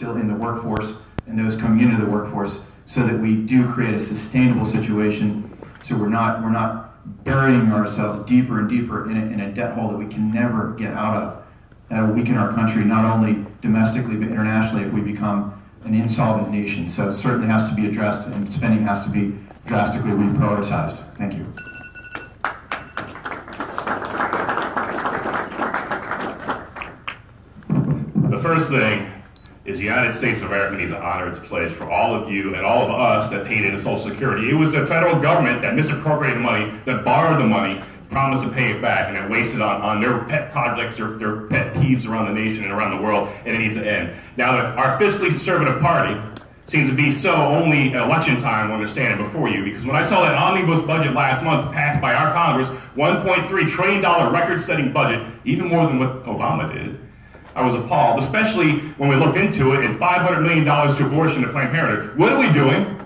still in the workforce and those coming into the workforce, so that we do create a sustainable situation, so we're not burying ourselves deeper and deeper in a debt hole that we can never get out of. That will weaken our country not only domestically but internationally if we become an insolvent nation. So it certainly has to be addressed, and spending has to be drastically reprioritized. Thank you. The first thing is the United States of America needs to honor its pledge for all of you and all of us that paid into Social Security. It was the federal government that misappropriated money, that borrowed the money, promised to pay it back, and then wasted on their pet projects, their pet peeves around the nation and around the world, and it needs to end. Now, our fiscally conservative party seems to be so only at election time when they're standing before you, because when I saw that omnibus budget last month passed by our Congress, $1.3 trillion record-setting budget, even more than what Obama did, I was appalled, especially when we looked into it, and $500 million to abortion to Planned Parenthood. What are we doing?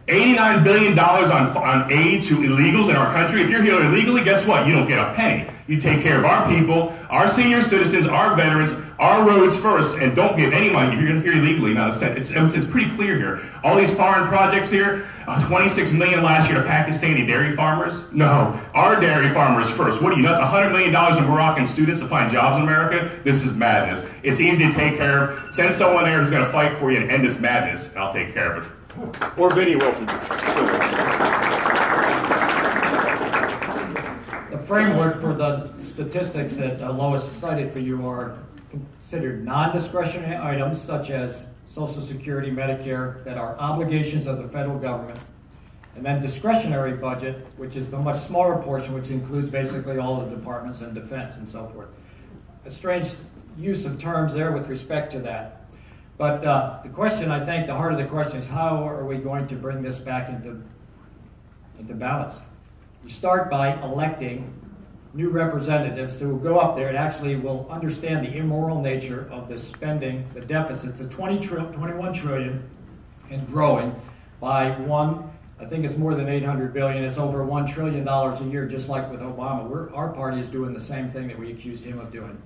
$89 billion on aid to illegals in our country. If you're here illegally, guess what? You don't get a penny. You take care of our people, our senior citizens, our veterans, our roads first, and don't give any money. If you're here illegally, not a cent. It's pretty clear here. All these foreign projects here, $26 million last year to Pakistani dairy farmers. No, our dairy farmers first. What are you nuts? $100 million in Moroccan students to find jobs in America? This is madness. It's easy to take care of. Send someone there who's going to fight for you and end this madness, and I'll take care of it. Or Vinny Wilson. The framework for the statistics that Lois cited for you are considered non-discretionary items such as Social Security, Medicare, that are obligations of the federal government, and then discretionary budget, which is the much smaller portion, which includes basically all the departments and defense and so forth. A strange use of terms there with respect to that. But the question, I think, the heart of the question is how are we going to bring this back into balance? You start by electing new representatives who will go up there and actually will understand the immoral nature of the spending, the deficits of 21 trillion and growing by I think it's more than 800 billion. It's over $1 trillion a year, just like with Obama. Our party is doing the same thing that we accused him of doing.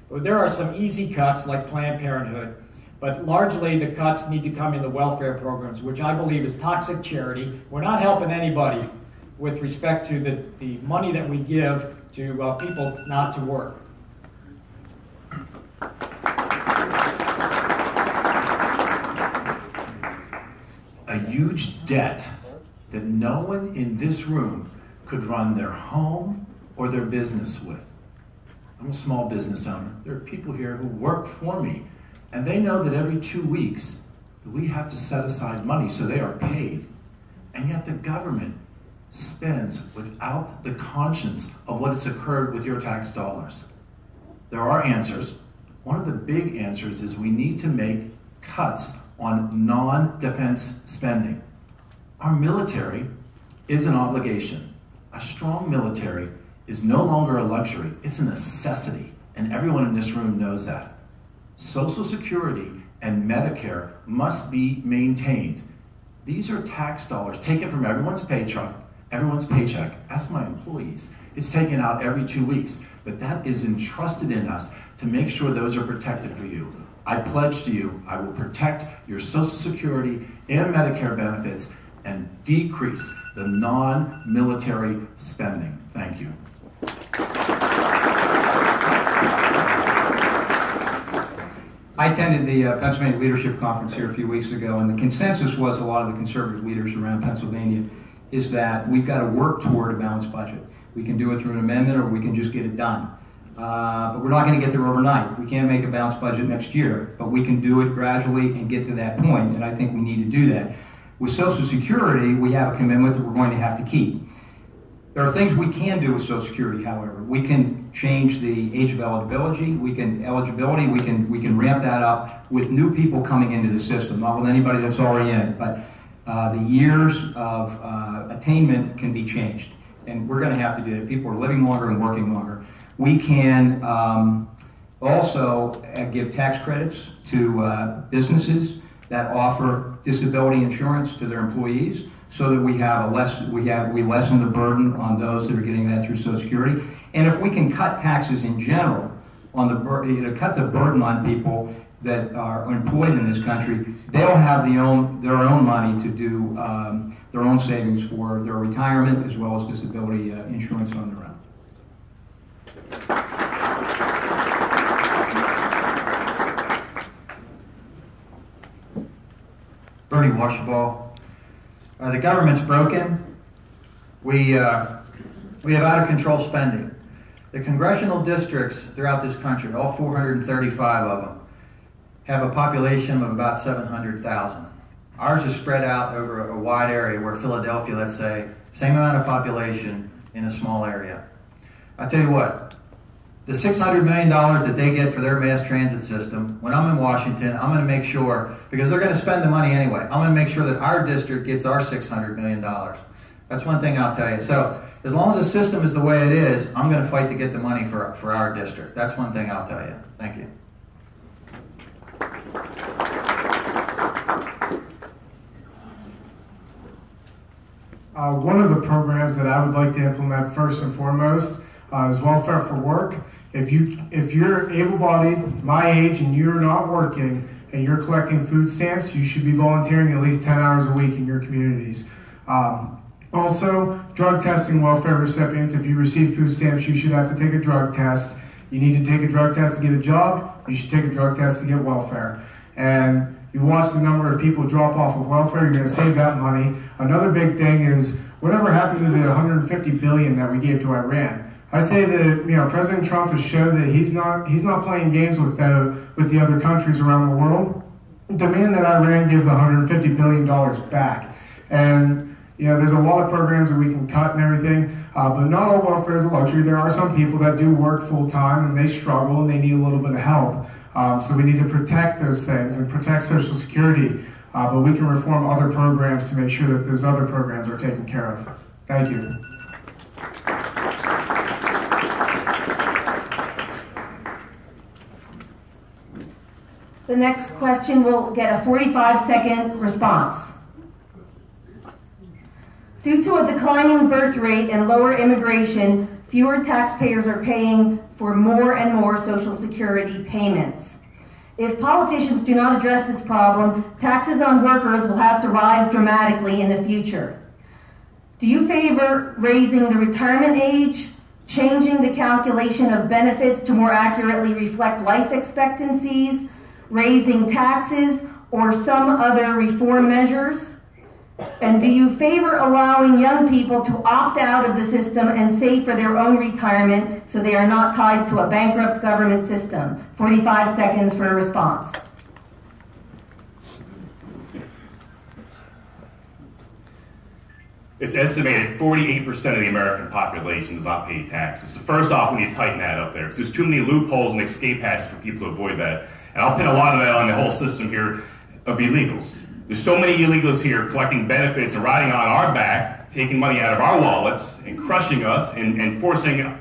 But there are some easy cuts like Planned Parenthood. But largely, the cuts need to come in the welfare programs, which I believe is toxic charity. We're not helping anybody with respect to the money that we give to people not to work. A huge debt that no one in this room could run their home or their business with. I'm a small business owner. There are people here who work for me. And they know that every 2 weeks we have to set aside money so they are paid. And yet the government spends without the conscience of what has occurred with your tax dollars. There are answers. One of the big answers is we need to make cuts on non-defense spending. Our military is an obligation. A strong military is no longer a luxury. It's a necessity. And everyone in this room knows that. Social Security and Medicare must be maintained. These are tax dollars taken from everyone's paycheck. Ask my employees. It's taken out every 2 weeks, but that is entrusted in us to make sure those are protected for you. I pledge to you, I will protect your Social Security and Medicare benefits and decrease the non-military spending. Thank you. I attended the Pennsylvania Leadership Conference here a few weeks ago, and the consensus was a lot of the conservative leaders around Pennsylvania is that we've got to work toward a balanced budget. We can do it through an amendment or we can just get it done. But we're not going to get there overnight. We can't make a balanced budget next year, but we can do it gradually and get to that point, and I think we need to do that. With Social Security, we have a commitment that we're going to have to keep. There are things we can do with Social Security, however. We can change the age of eligibility. We can ramp that up with new people coming into the system, not with anybody that's already in it. But the years of attainment can be changed, and we're going to have to do it. People are living longer and working longer. We can also give tax credits to businesses that offer disability insurance to their employees, so that we lessen the burden on those that are getting that through Social Security. And if we can cut taxes in general, cut the burden on people, that are employed in this country, they'll have their own money to do their own savings for their retirement as well as disability insurance on their own. Bernie Washaball. The government's broken. We have out of control spending. The congressional districts throughout this country, all 435 of them, have a population of about 700,000. Ours is spread out over a wide area where Philadelphia, let's say, same amount of population in a small area. I'll tell you what, the $600 million that they get for their mass transit system, when I'm in Washington, I'm going to make sure, because they're going to spend the money anyway, I'm going to make sure that our district gets our $600 million. That's one thing I'll tell you. So as long as the system is the way it is, I'm going to fight to get the money for our district. That's one thing I'll tell you. Thank you. One of the programs that I would like to implement first and foremost is welfare for work. If you're able-bodied, my age, and you're not working and you're collecting food stamps, you should be volunteering at least 10 hours a week in your communities. Also, drug testing welfare recipients. If you receive food stamps, you should have to take a drug test. You need to take a drug test to get a job. You should take a drug test to get welfare. And you watch the number of people drop off of welfare, you're going to save that money. Another big thing is whatever happened to the $150 billion that we gave to Iran. I say that President Trump has shown that he's not playing games with the other countries around the world. Demand that Iran give the $150 billion back. And there's a lot of programs that we can cut and everything, but not all welfare is a luxury. There are some people that do work full time and they struggle and they need a little bit of help. So we need to protect those things and protect Social Security, but we can reform other programs to make sure that those other programs are taken care of. Thank you. The next question will get a 45-second response. Due to a declining birth rate and lower immigration, fewer taxpayers are paying for more and more Social Security payments. If politicians do not address this problem, taxes on workers will have to rise dramatically in the future. Do you favor raising the retirement age, changing the calculation of benefits to more accurately reflect life expectancies, raising taxes, or some other reform measures? And do you favor allowing young people to opt out of the system and save for their own retirement so they are not tied to a bankrupt government system? 45 seconds for a response. It's estimated 48% of the American population does not pay taxes. So first off, we need to tighten that up there, because there's too many loopholes and escape hatches for people to avoid that. And I'll pin a lot of that on the whole system here of illegals. There's so many illegals here collecting benefits and riding on our back, taking money out of our wallets and crushing us and forcing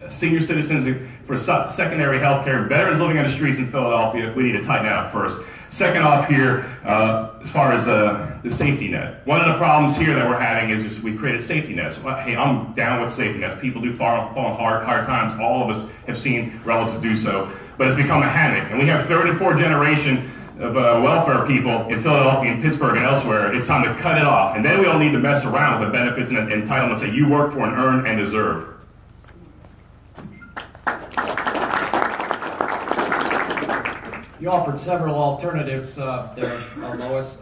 senior citizens for secondary health care, veterans living on the streets in Philadelphia. We need to tighten that up first. Second off here, as far as the safety net. One of the problems here that we're having is we created safety nets. Hey, I'm down with safety nets. People do fall on hard times. All of us have seen relatives do so. But it's become a hammock. And we have third and fourth generation of welfare people in Philadelphia and Pittsburgh and elsewhere. It's time to cut it off. And then we don't need to mess around with the benefits and entitlements that you work for and earn and deserve. You offered several alternatives there, Lois.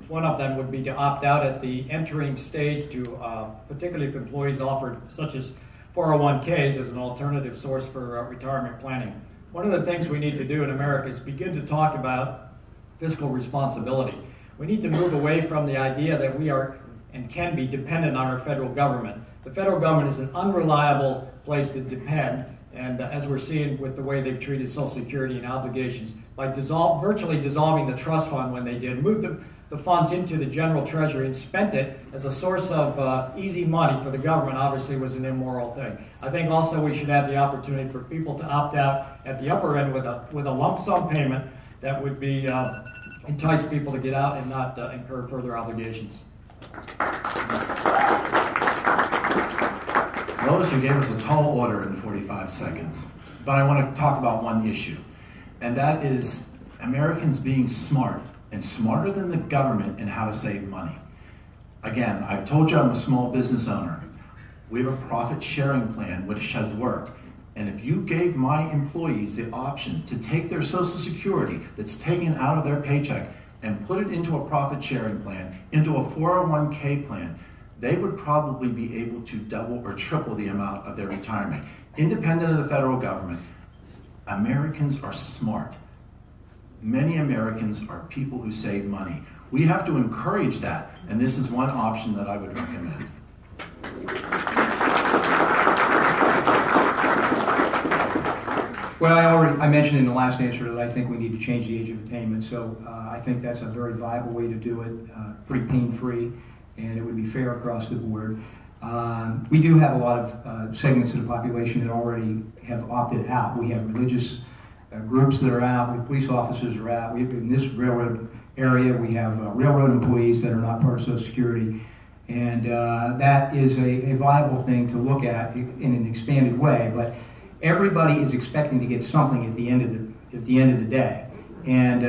One of them would be to opt out at the entering stage, to particularly if employees offered, such as 401ks as an alternative source for retirement planning. One of the things we need to do in America is begin to talk about fiscal responsibility. We need to move away from the idea that we are and can be dependent on our federal government. The federal government is an unreliable place to depend, and as we're seeing with the way they've treated Social Security and obligations, by virtually dissolving the trust fund when they did, moved the funds into the general treasury and spent it as a source of easy money for the government, obviously was an immoral thing. I think also we should have the opportunity for people to opt out at the upper end with a lump sum payment that would be entice people to get out and not incur further obligations. Lois, you gave us a tall order in 45 seconds, but I want to talk about one issue, and that is Americans being smart and smarter than the government in how to save money. Again, I've told you I'm a small business owner. We have a profit sharing plan which has worked. And if you gave my employees the option to take their Social Security that's taken out of their paycheck and put it into a profit sharing plan, into a 401k plan, they would probably be able to double or triple the amount of their retirement. Independent of the federal government, Americans are smart. Many Americans are people who save money. We have to encourage that, and this is one option that I would recommend. Well, I mentioned in the last answer that I think we need to change the age of attainment, so I think that's a very viable way to do it, pretty pain-free, and it would be fair across the board. We do have a lot of segments of the population that already have opted out. We have religious groups that are out, police officers are out. In this railroad area, we have railroad employees that are not part of Social Security, and that is a viable thing to look at in an expanded way. But everybody is expecting to get something at the end of the day, and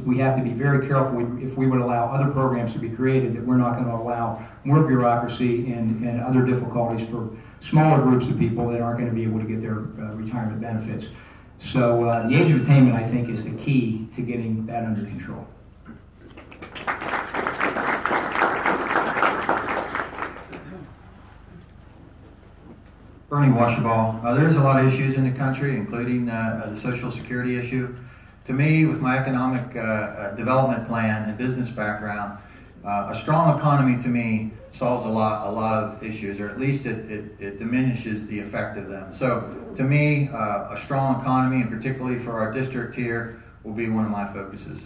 we have to be very careful if we would allow other programs to be created that we're not going to allow more bureaucracy and other difficulties for smaller groups of people that aren't going to be able to get their retirement benefits. So the age of attainment, I think, is the key to getting that under control. Bernie Washaball. There's a lot of issues in the country, including the Social Security issue. To me, with my economic development plan and business background, a strong economy to me solves a lot of issues, or at least it diminishes the effect of them. So to me, a strong economy, and particularly for our district here, will be one of my focuses.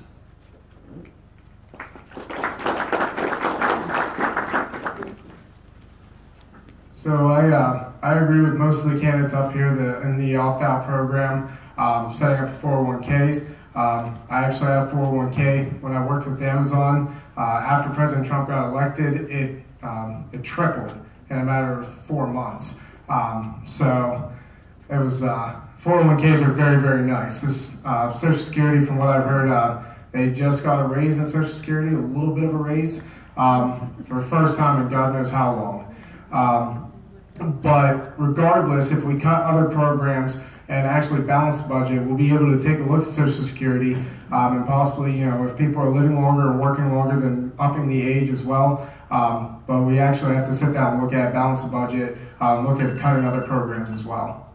So I agree with most of the candidates up here in the opt-out program, setting up the 401ks. I actually have 401k. When I worked with Amazon, after President Trump got elected, it tripled in a matter of 4 months. So it was 401ks are very, very nice. This Social Security, from what I've heard, they just got a raise in Social Security, a little bit of a raise for the first time in God knows how long. But regardless, if we cut other programs and actually balance the budget, we'll be able to take a look at Social Security and possibly, if people are living longer and working longer, then upping the age as well. But we actually have to sit down and look at balance the budget, look at cutting other programs as well.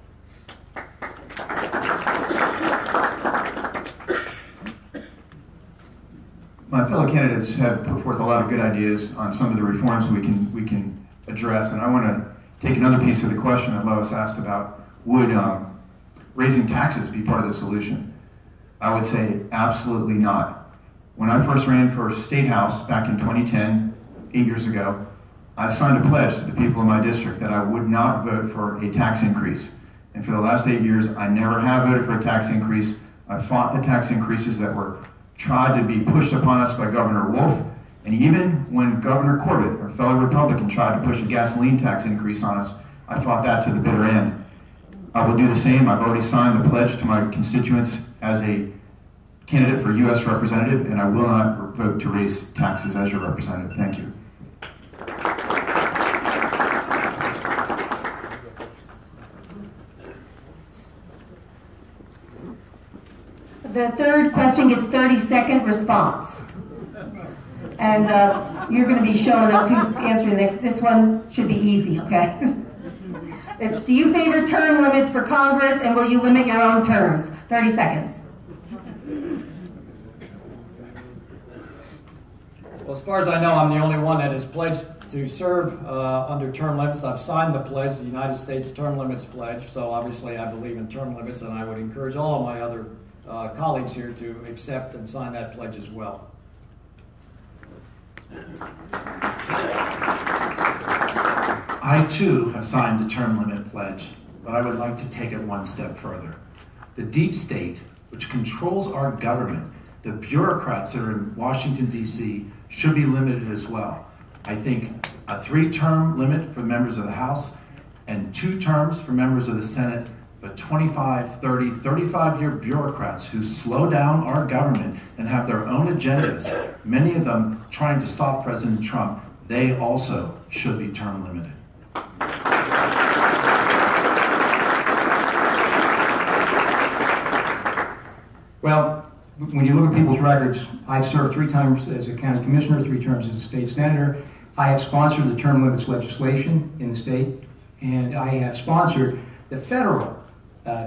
My fellow candidates have put forth a lot of good ideas on some of the reforms we can address, and I want to take another piece of the question that Lois asked about. Would raising taxes be part of the solution? I would say absolutely not. When I first ran for State House back in 2010, 8 years ago, I signed a pledge to the people in my district that I would not vote for a tax increase. And for the last 8 years, I never have voted for a tax increase. I fought the tax increases that were tried to be pushed upon us by Governor Wolf. And even when Governor Corbett, our fellow Republican, tried to push a gasoline tax increase on us, I fought that to the bitter end. I will do the same. I've already signed the pledge to my constituents as a candidate for U.S. representative, and I will not vote to raise taxes as your representative. Thank you. The third question gets 30-second response. And you're going to be showing us who's answering this one should be easy, okay? It's, do you favor term limits for Congress, and will you limit your own terms? 30 seconds. Well, as far as I know, I'm the only one that has pledged to serve under term limits. I've signed the pledge, the United States Term Limits Pledge, so obviously I believe in term limits, and I would encourage all of my other colleagues here to accept and sign that pledge as well. I too have signed the term limit pledge, but I would like to take it one step further. The deep state, which controls our government, the bureaucrats that are in Washington, D.C., should be limited as well. I think a 3-term limit for members of the House and 2 terms for members of the Senate but 25, 30, 35-year bureaucrats who slow down our government and have their own agendas, many of them trying to stop President Trump, they also should be term limited. Well, when you look at people's records, I've served 3 times as a county commissioner, 3 terms as a state senator. I have sponsored the term limits legislation in the state, and I have sponsored the federal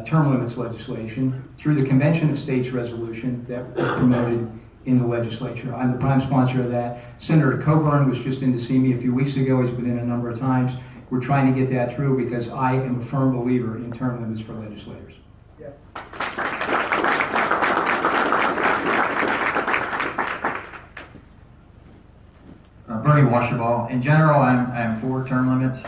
term limits legislation through the Convention of States resolution that was promoted in the legislature. I'm the prime sponsor of that. Senator Coburn was just in to see me a few weeks ago. He's been in a number of times. We're trying to get that through because I am a firm believer in term limits for legislators. Yep. Bernie Washaball. In general, I'm for term limits.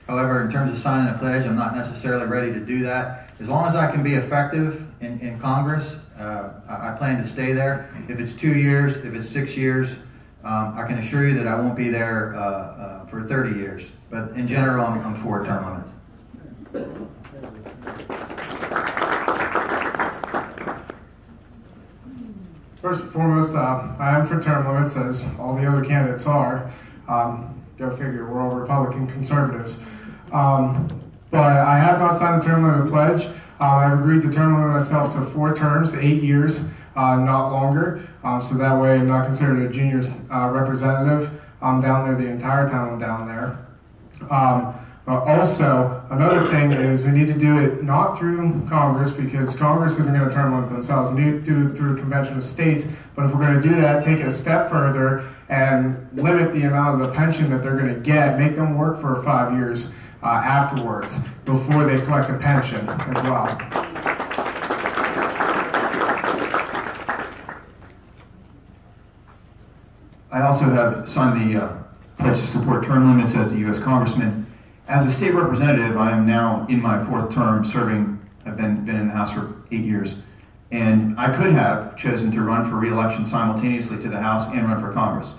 However, in terms of signing a pledge, I'm not necessarily ready to do that. As long as I can be effective in Congress, I plan to stay there. If it's 2 years, if it's 6 years, I can assure you that I won't be there for 30 years. But in general, I'm for term limits. First and foremost, I am for term limits, as all the other candidates are. Go figure, we're all Republican conservatives. But I have not signed the term limit pledge. I've agreed to term limit myself to 4 terms, 8 years, not longer. So that way I'm not considered a junior representative. I'm down there the entire time I'm down there. Also, another thing is we need to do it not through Congress, because Congress isn't going to term limit themselves. We need to do it through Convention of States. But if we're going to do that, take it a step further and limit the amount of the pension that they're going to get, make them work for 5 years afterwards before they collect a pension as well. I also have signed the pledge to support term limits as a U.S. Congressman. As a state representative, I am now in my 4th term serving. I've been in the House for 8 years. And I could have chosen to run for re-election simultaneously to the House and run for Congress.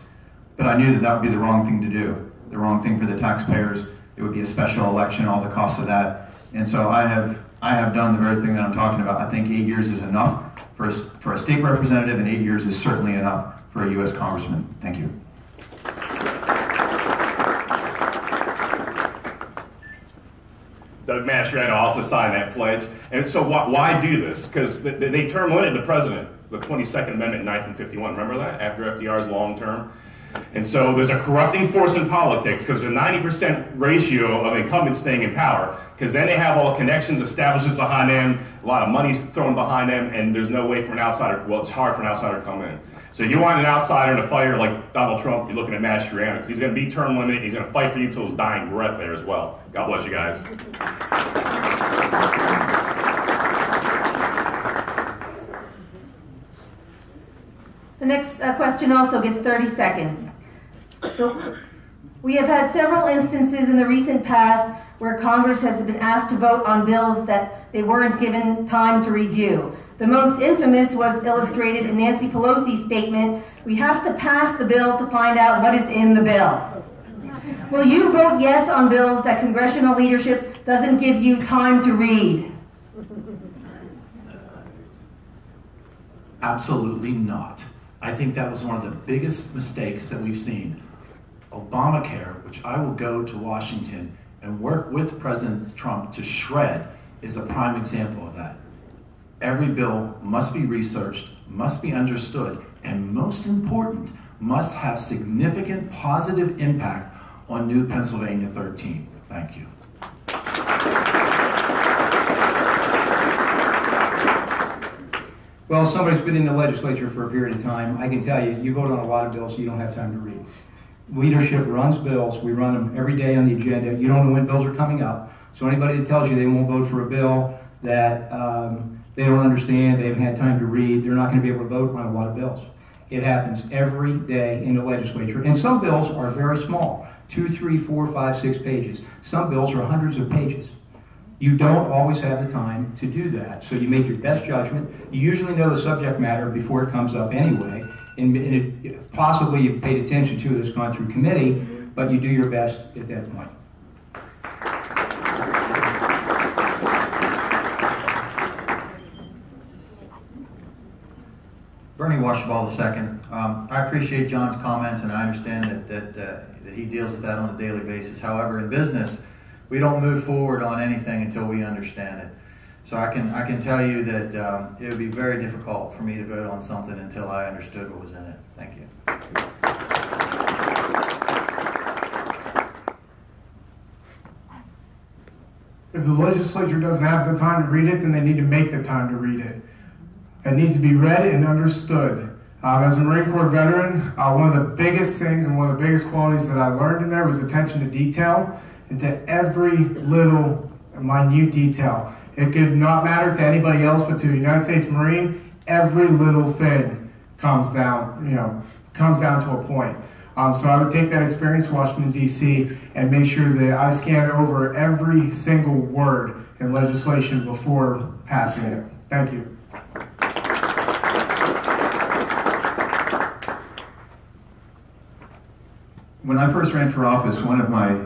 But I knew that that would be the wrong thing to do, the wrong thing for the taxpayers. It would be a special election, all the costs of that. And so I have done the very thing that I'm talking about. I think 8 years is enough for a state representative, and 8 years is certainly enough for a U.S. Congressman. Thank you. Doug Mastriano also signed that pledge. And so why do this? Because they term limited the president, the 22nd Amendment in 1951. Remember that? After FDR's long term? And so there's a corrupting force in politics because there's a 90% ratio of incumbents staying in power, because then they have all the connections, establishments behind them, a lot of money's thrown behind them, and there's no way for an outsider, well, it's hard for an outsider to come in. So you want an outsider and a fighter like Donald Trump, you're looking at Mastriano, because he's going to be term limited, he's going to fight for you until his dying breath there as well. God bless you guys. The next question also gets 30 seconds. So, we have had several instances in the recent past where Congress has been asked to vote on bills that they weren't given time to review. The most infamous was illustrated in Nancy Pelosi's statement, "We have to pass the bill to find out what is in the bill." Will you vote yes on bills that congressional leadership doesn't give you time to read? Absolutely not. I think that was one of the biggest mistakes that we've seen. Obamacare, which I will go to Washington and work with President Trump to shred, is a prime example of that. Every bill must be researched, must be understood, and most important, must have significant positive impact on New Pennsylvania 13. Thank you. Well, somebody's been in the legislature for a period of time. I can tell you, you vote on a lot of bills you don't have time to read. Leadership runs bills. We run them every day on the agenda. You don't know when bills are coming up. So anybody that tells you they won't vote for a bill that they don't understand, they haven't had time to read, they're not going to be able to vote on a lot of bills. It happens every day in the legislature. And some bills are very small, 2, 3, 4, 5, 6 pages. Some bills are hundreds of pages. You don't always have the time to do that. So you make your best judgment. You usually know the subject matter before it comes up anyway. And possibly you've paid attention to it, it's gone through committee, but you do your best at that point. Bernie Washaball II. I appreciate John's comments, and I understand that he deals with that on a daily basis. However, in business, we don't move forward on anything until we understand it. So I can tell you that it would be very difficult for me to vote on something until I understood what was in it. Thank you. If the legislature doesn't have the time to read it, then they need to make the time to read it. It needs to be read and understood. As a Marine Corps veteran, one of the biggest things and one of the biggest qualities that I learned in there was attention to detail and to every little minute detail. It could not matter to anybody else, but to a United States Marine, every little thing comes down to a point. So I would take that experience to Washington, D.C. and make sure that I scan over every single word in legislation before passing it. Thank you. When I first ran for office, one of my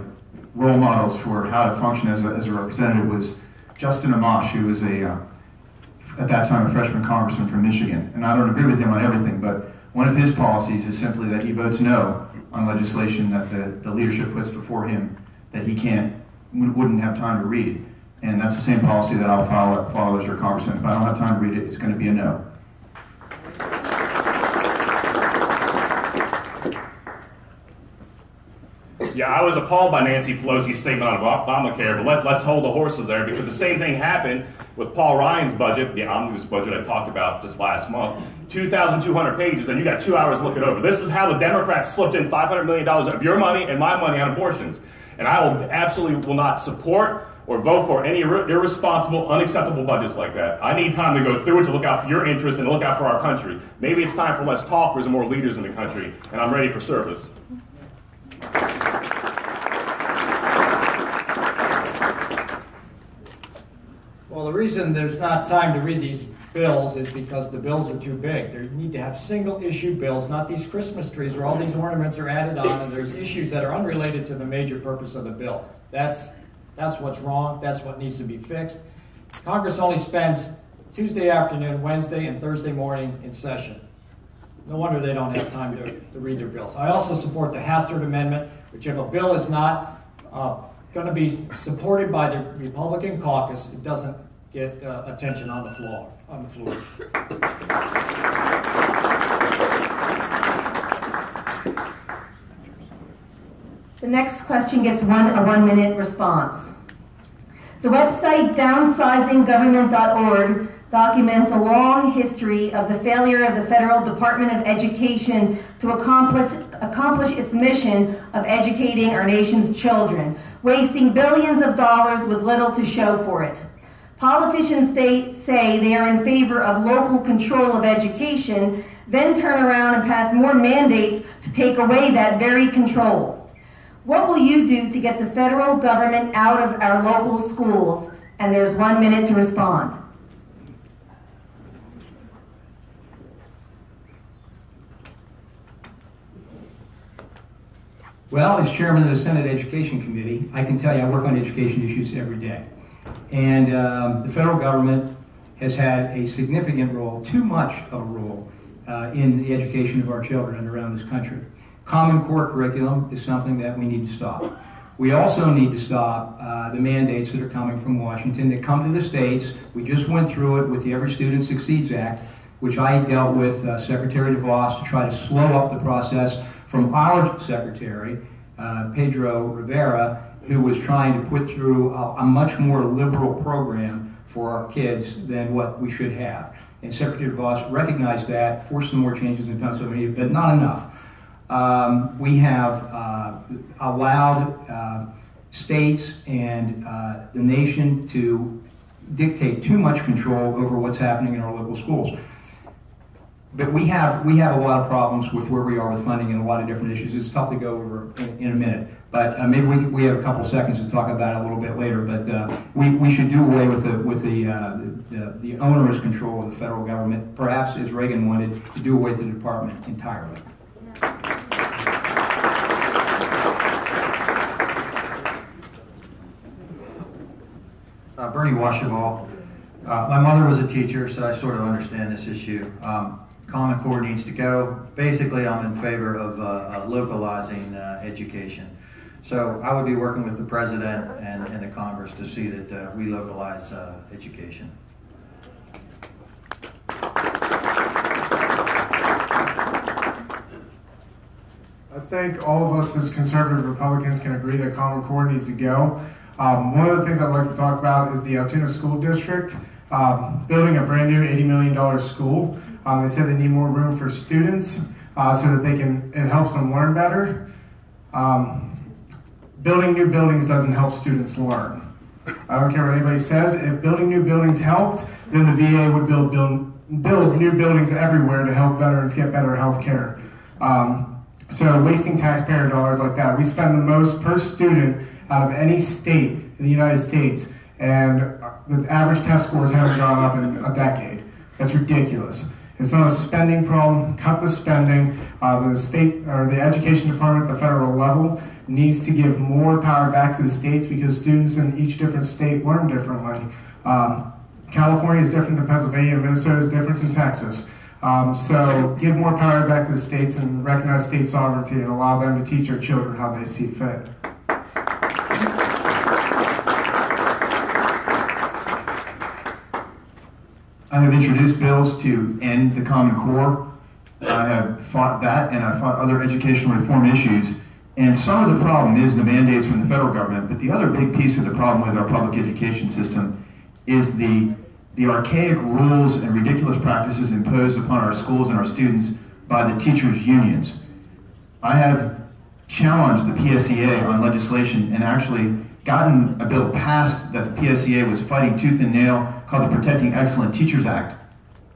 role models for how to function as a representative was Justin Amash, who was at that time a freshman congressman from Michigan. And I don't agree with him on everything, but one of his policies is simply that he votes no on legislation that the leadership puts before him that he wouldn't have time to read. And that's the same policy that I'll follow as your congressman. If I don't have time to read it, it's going to be a no. Yeah, I was appalled by Nancy Pelosi's statement on Obamacare, but let's hold the horses there, because the same thing happened with Paul Ryan's budget, the omnibus budget I talked about just last month. 2,200 pages, and you got 2 hours to look it over. This is how the Democrats slipped in $500 million of your money and my money on abortions. And I will not support or vote for any irresponsible, unacceptable budgets like that. I need time to go through it, to look out for your interests and look out for our country. Maybe it's time for less talkers and more leaders in the country, and I'm ready for service. Well, the reason there's not time to read these bills is because the bills are too big. They need to have single-issue bills, not these Christmas trees where all these ornaments are added on and there's issues that are unrelated to the major purpose of the bill. That's what's wrong. That's what needs to be fixed. Congress only spends Tuesday afternoon, Wednesday, and Thursday morning in session. No wonder they don't have time to read their bills. I also support the Hastert Amendment, which if a bill is not going to be supported by the Republican caucus, it doesn't get attention on the floor. The next question gets a 1-minute response. The website downsizinggovernment.org documents a long history of the failure of the Federal Department of Education to accomplish its mission of educating our nation's children, wasting billions of dollars with little to show for it. Politicians say they are in favor of local control of education, then turn around and pass more mandates to take away that very control. What will you do to get the federal government out of our local schools? And there's 1 minute to respond. Well, as chairman of the Senate Education Committee, I can tell you I work on education issues every day. And the federal government has had a significant role, too much of a role, in the education of our children around this country. Common Core curriculum is something that we need to stop. We also need to stop the mandates that are coming from Washington that come to the states. We just went through it with the Every Student Succeeds Act, which I dealt with Secretary DeVos to try to slow up the process from our secretary, Pedro Rivera, who was trying to put through a much more liberal program for our kids than what we should have. And Secretary DeVos recognized that, forced some more changes in Pennsylvania, but not enough. We have allowed states and the nation to dictate too much control over what's happening in our local schools. But we have a lot of problems with where we are with funding and a lot of different issues. It's tough to go over in a minute. But maybe we have a couple seconds to talk about it a little bit later. But we should do away with the onerous control of the federal government, perhaps as Reagan wanted, to do away with the department entirely. Bernie Washaball. My mother was a teacher, so I sort of understand this issue. Common Core needs to go. Basically, I'm in favor of localizing education. So I would be working with the President and the Congress to see that we localize education. I think all of us as conservative Republicans can agree that Common Core needs to go. One of the things I'd like to talk about is the Altoona School District building a brand new $80 million school. They said they need more room for students so that it helps them learn better. Building new buildings doesn't help students learn. I don't care what anybody says. If building new buildings helped, then the VA would build new buildings everywhere to help veterans get better health care. So wasting taxpayer dollars like that. We spend the most per student out of any state in the United States, and the average test scores haven't gone up in a decade. That's ridiculous. It's not a spending problem. Cut the spending. The state or the education department at the federal level needs to give more power back to the states because students in each different state learn differently. California is different than Pennsylvania. Minnesota is different than Texas. So give more power back to the states and recognize state sovereignty and allow them to teach our children how they see fit. I have introduced bills to end the Common Core. I have fought that, and I fought other educational reform issues. And some of the problem is the mandates from the federal government, but the other big piece of the problem with our public education system is the archaic rules and ridiculous practices imposed upon our schools and our students by the teachers' unions. I have challenged the PSEA on legislation and actually gotten a bill passed that the PSEA was fighting tooth and nail called the Protecting Excellent Teachers Act.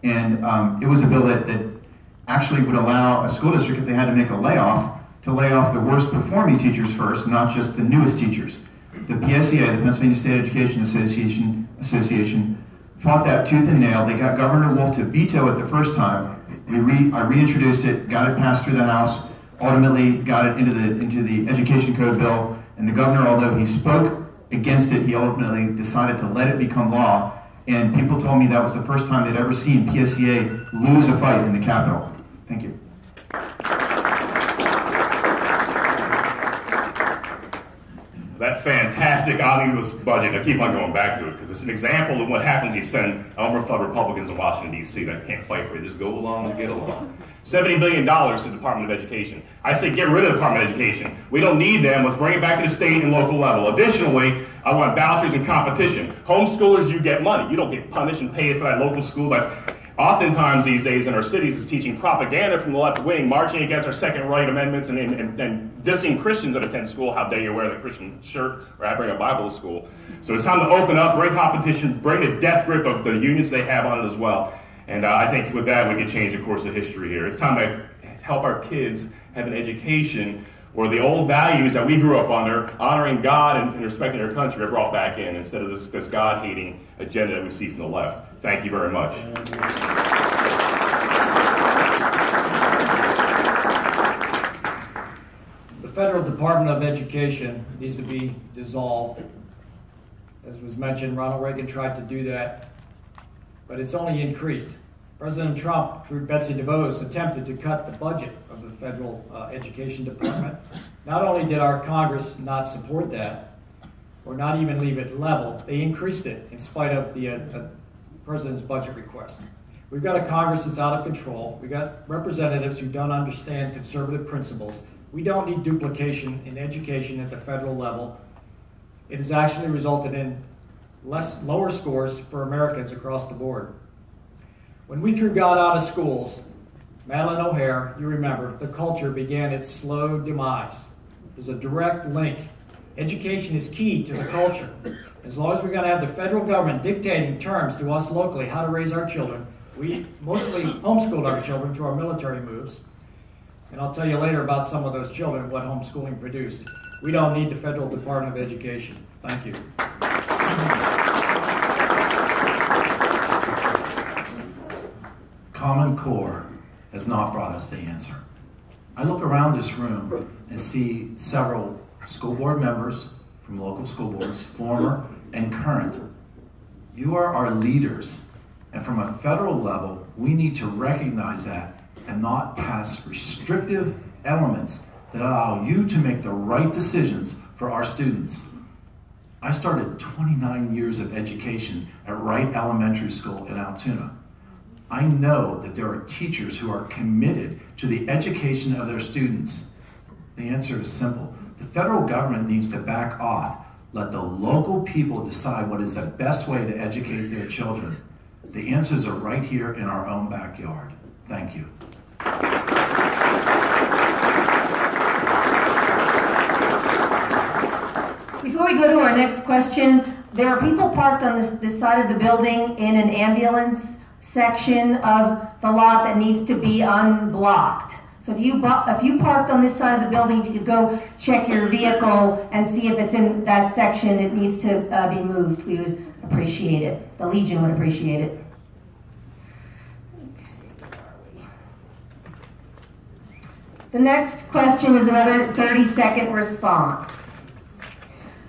And it was a bill that actually would allow a school district, if they had to make a layoff, to lay off the worst performing teachers first, not just the newest teachers. The PSEA, the Pennsylvania State Education Association fought that tooth and nail. They got Governor Wolf to veto it the first time. I reintroduced it, got it passed through the House, ultimately got it into the Education Code bill, and the governor, although he spoke against it, he ultimately decided to let it become law. And people told me that was the first time they'd ever seen PSEA lose a fight in the Capitol. Thank you. That fantastic omnibus budget, I keep on going back to it because it's an example of what happens when you send unrefuted Republicans to Washington, D.C. that can't fight for you. Just go along and get along. $70 billion to the Department of Education. I say get rid of the Department of Education. We don't need them. Let's bring it back to the state and local level. Additionally, I want vouchers and competition. Homeschoolers, you get money. You don't get punished and paid for that local school that's oftentimes these days in our cities is teaching propaganda from the left wing, marching against our Second Right amendments and dissing Christians that attend school. How dare you wear the Christian shirt or I bring a Bible to school. So it's time to open up, bring competition, bring the death grip of the unions they have on it as well. And I think with that we can change the course of history here. It's time to help our kids have an education where the old values that we grew up under, honoring God and respecting our country, are brought back in instead of this God-hating agenda that we see from the left. Thank you very much. The Federal Department of Education needs to be dissolved. As was mentioned, Ronald Reagan tried to do that, but it's only increased. President Trump, through Betsy DeVos, attempted to cut the budget of the Federal Education Department. Not only did our Congress not support that, or not even leave it level, they increased it in spite of the President's budget request. We've got a Congress that's out of control. We've got representatives who don't understand conservative principles. We don't need duplication in education at the federal level. It has actually resulted in lower scores for Americans across the board. When we threw God out of schools, Madeleine O'Hare, you remember, the culture began its slow demise. There's a direct link. Education is key to the culture. As long as we're going to have the federal government dictating terms to us locally how to raise our children, we mostly homeschooled our children through our military moves. And I'll tell you later about some of those children, what homeschooling produced. We don't need the Federal Department of Education. Thank you. Common Core has not brought us the answer. I look around this room and see several school board members from local school boards, former and current. You are our leaders, and from a federal level, we need to recognize that and not pass restrictive elements that allow you to make the right decisions for our students. I started 29 years of education at Wright Elementary School in Altoona. I know that there are teachers who are committed to the education of their students. The answer is simple. The federal government needs to back off. Let the local people decide what is the best way to educate their children. The answers are right here in our own backyard. Thank you. Before we go to our next question, there are people parked on this side of the building in an ambulance section of the lot that needs to be unblocked. So if you parked on this side of the building, if you could go check your vehicle and see if it's in that section, it needs to be moved. We would appreciate it. The Legion would appreciate it. The next question is another 30-second response.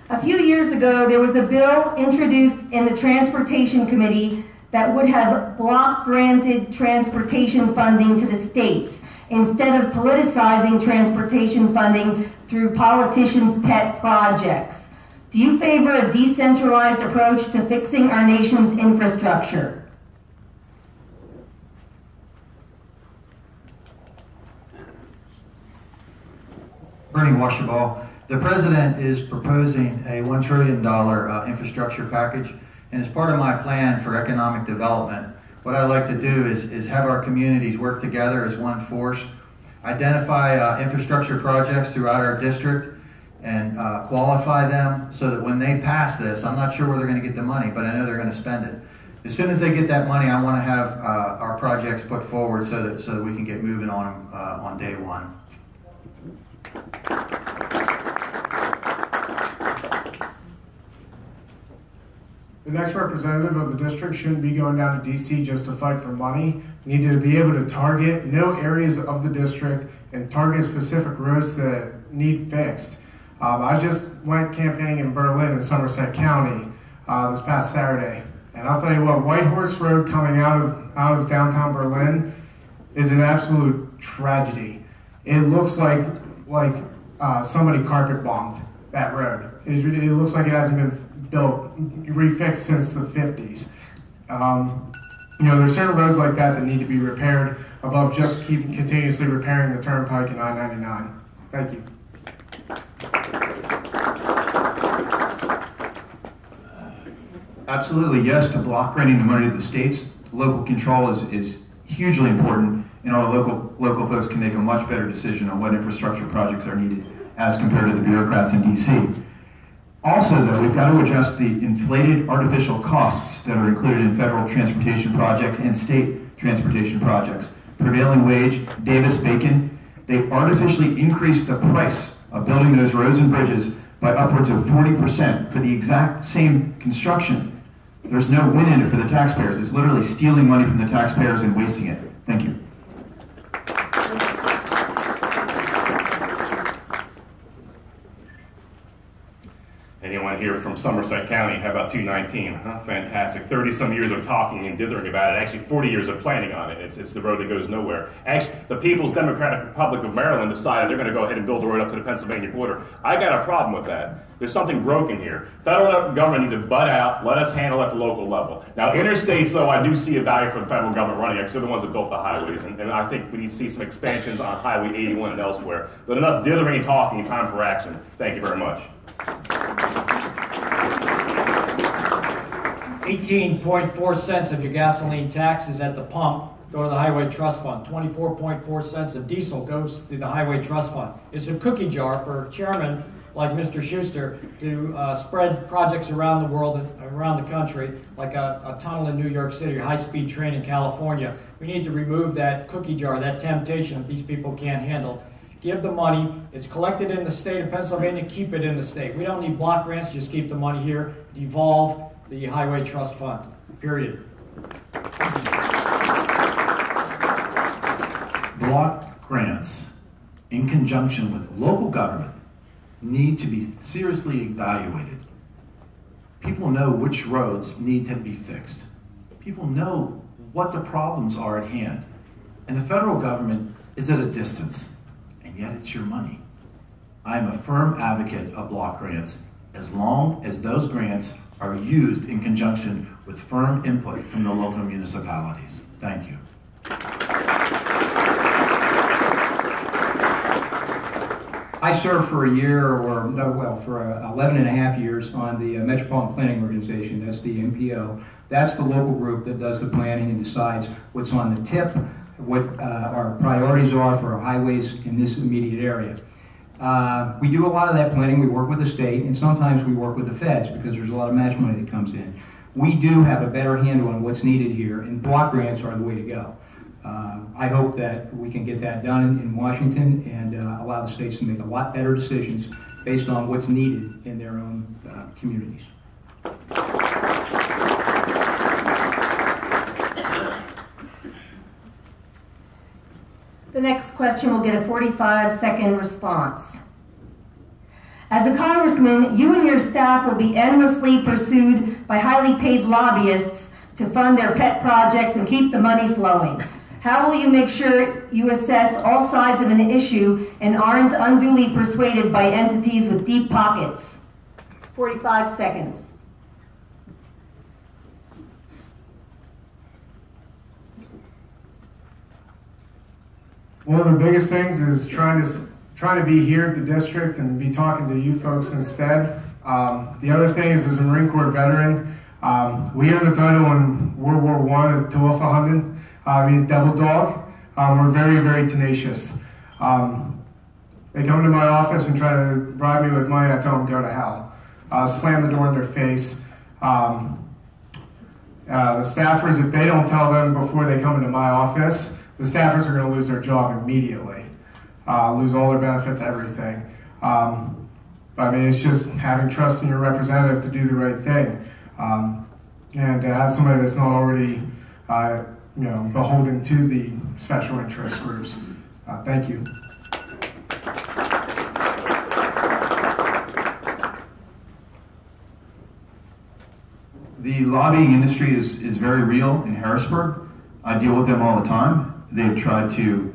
A few years ago, there was a bill introduced in the Transportation Committee that would have block-granted transportation funding to the states instead of politicizing transportation funding through politicians' pet projects. Do you favor a decentralized approach to fixing our nation's infrastructure? Bernie Washaball, the president is proposing a $1 trillion infrastructure package, and as part of my plan for economic development, what I'd like to do is have our communities work together as one force, identify infrastructure projects throughout our district, and qualify them so that when they pass this, I'm not sure where they're going to get the money, but I know they're going to spend it. As soon as they get that money, I want to have our projects put forward so that we can get moving on them on day one. The next representative of the district shouldn't be going down to DC just to fight for money. We need to be able to target no areas of the district and target specific roads that need fixed. I just went campaigning in Berlin in Somerset County this past Saturday, and I'll tell you what, Whitehorse Road coming out of downtown Berlin is an absolute tragedy. It looks like somebody carpet bombed that road. It looks like it hasn't been refixed since the 50s. There's certain roads like that need to be repaired above just continuously repairing the turnpike and I-99. Thank you. Absolutely yes to block granting the money to the states. Local control is hugely important, and our local folks can make a much better decision on what infrastructure projects are needed as compared to the bureaucrats in DC. Also, though, we've got to address the inflated artificial costs that are included in federal transportation projects and state transportation projects. Prevailing wage, Davis-Bacon, they artificially increased the price of building those roads and bridges by upwards of 40% for the exact same construction. There's no win in it for the taxpayers. It's literally stealing money from the taxpayers and wasting it. Thank you. Anyone here from Somerset County? How about 219? Huh? Fantastic. 30-some years of talking and dithering about it. Actually, 40 years of planning on it. It's the road that goes nowhere. Actually, the People's Democratic Republic of Maryland decided they're going to go ahead and build the road up to the Pennsylvania border. I got a problem with that. There's something broken here. Federal government needs to butt out, let us handle it at the local level. Now, interstates, though, I do see a value for the federal government running it because they're the ones that built the highways. And I think we need to see some expansions on Highway 81 and elsewhere. But enough dithering and talking and time for action. Thank you very much. 18.4 cents of your gasoline taxes at the pump go to the Highway Trust Fund. 24.4 cents of diesel goes to the Highway Trust Fund. It's a cookie jar for chairmen like Mr. Schuster to spread projects around the world and around the country, like a tunnel in New York City, a high-speed train in California. We need to remove that cookie jar, that temptation that these people can't handle. Give the money. It's collected in the state of Pennsylvania. Keep it in the state. We don't need block grants. Just keep the money here. Devolve the Highway Trust Fund. Period. Block grants, in conjunction with local government, need to be seriously evaluated. People know which roads need to be fixed. People know what the problems are at hand. And the federal government is at a distance, and yet it's your money. I am a firm advocate of block grants as long as those grants are used in conjunction with firm input from the local municipalities. Thank you. I served for a year, for 11 and a half years on the Metropolitan Planning Organization. That's the MPO. That's the local group that does the planning and decides what's on the tip, what our priorities are for our highways in this immediate area. We do a lot of that planning. We work with the state, and sometimes we work with the feds because there's a lot of match money that comes in. We do have a better handle on what's needed here, and block grants are the way to go. I hope that we can get that done in Washington and allow the states to make a lot better decisions based on what's needed in their own communities. The next question will get a 45-second response. As a congressman, you and your staff will be endlessly pursued by highly paid lobbyists to fund their pet projects and keep the money flowing. How will you make sure you assess all sides of an issue and aren't unduly persuaded by entities with deep pockets? 45 seconds. One of the biggest things is trying to be here at the district and be talking to you folks instead. The other thing is, as a Marine Corps veteran, we earned the title in World War I as Tawafahundin. Means devil dog. We're very, very tenacious. They come to my office and try to bribe me with money. I tell them go to hell. Slam the door in their face. The staffers, if they don't tell them before they come into my office, the staffers are going to lose their job immediately. Lose all their benefits, everything. I mean, it's just having trust in your representative to do the right thing. And to have somebody that's not already beholden to the special interest groups. Thank you. The lobbying industry is very real in Harrisburg. I deal with them all the time. They've tried to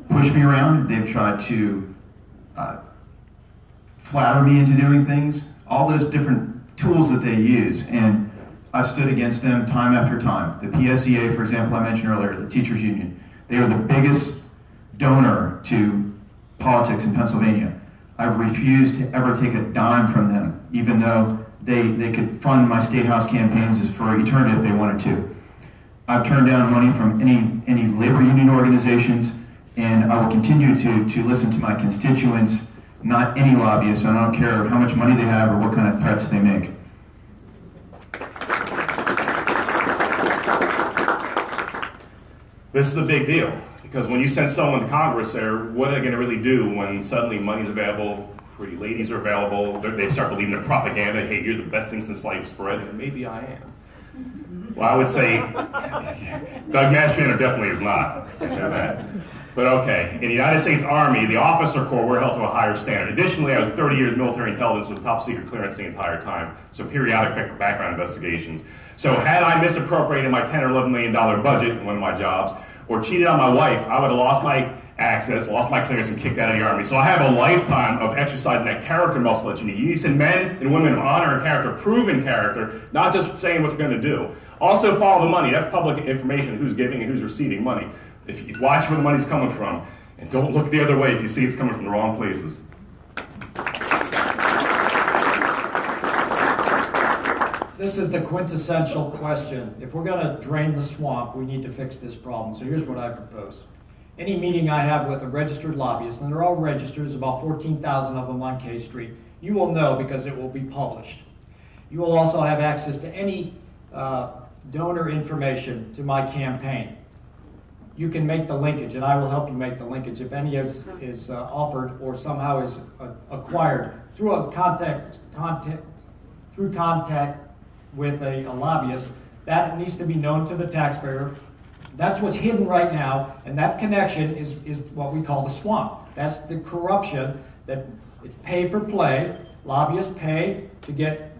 push me around. They've tried to flatter me into doing things. All those different tools that they use. And I've stood against them time after time. The PSEA, for example, I mentioned earlier, the teachers union, they are the biggest donor to politics in Pennsylvania. I've refused to ever take a dime from them, even though they could fund my state house campaigns for eternity if they wanted to. I've turned down money from any labor union organizations, and I will continue to listen to my constituents, not any lobbyists. I don't care how much money they have or what kind of threats they make. This is a big deal, because when you send someone to Congress there, what are they going to really do when suddenly money's available, pretty ladies are available, they start believing the propaganda, hey, you're the best thing since sliced bread, and maybe I am. Well, I would say Doug Mastriano definitely is not. I know that. But okay, in the United States Army, the officer corps, we're held to a higher standard. Additionally, I was 30 years military intelligence with top secret clearance the entire time, so periodic background investigations. So had I misappropriated my $10 or $11 million budget in one of my jobs, or cheated on my wife, I would have lost my access, lost my clearance, and kicked out of the Army. So I have a lifetime of exercising that character muscle that you need. You need men and women of honor and character, proven character, not just saying what they're going to do. Also follow the money. That's public information, who's giving and who's receiving money. If you watch where the money's coming from, and don't look the other way if you see it's coming from the wrong places. This is the quintessential question. If we're going to drain the swamp, we need to fix this problem. So here's what I propose. Any meeting I have with a registered lobbyist, and they're all registered, there's about 14,000 of them on K Street, you will know because it will be published. You will also have access to any donor information to my campaign. You can make the linkage, and I will help you make the linkage. If any is offered or somehow is acquired through contact with a lobbyist, that needs to be known to the taxpayer. That's what's hidden right now, and that connection is what we call the swamp. That's the corruption that it's pay for play. Lobbyists pay to get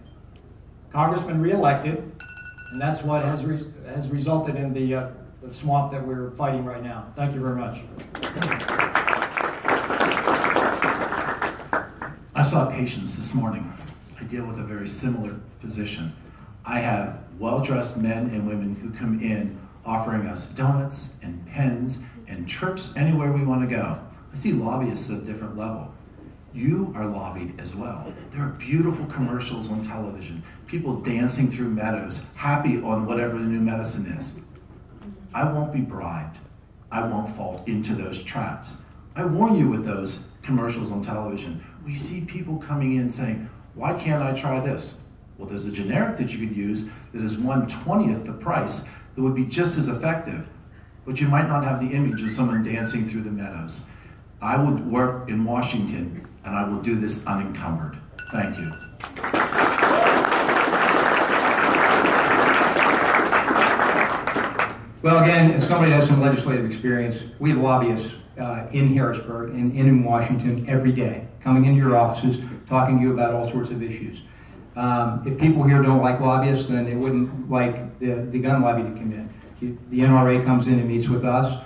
congressmen reelected, and that's what has resulted in the the swamp that we're fighting right now. Thank you very much. I saw patients this morning. I deal with a very similar position. I have well-dressed men and women who come in offering us donuts and pens and trips anywhere we want to go. I see lobbyists at a different level. You are lobbied as well. There are beautiful commercials on television, people dancing through meadows, happy on whatever the new medicine is. I won't be bribed. I won't fall into those traps. I warn you with those commercials on television. We see people coming in saying, why can't I try this? Well, there's a generic that you could use that is 1/20th the price that would be just as effective, but you might not have the image of someone dancing through the meadows. I would work in Washington, and I will do this unencumbered. Thank you. Well, again, as somebody that has some legislative experience, we have lobbyists in Harrisburg and in Washington every day, coming into your offices, talking to you about all sorts of issues. If people here don't like lobbyists, then they wouldn't like the gun lobby to come in. The NRA comes in and meets with us.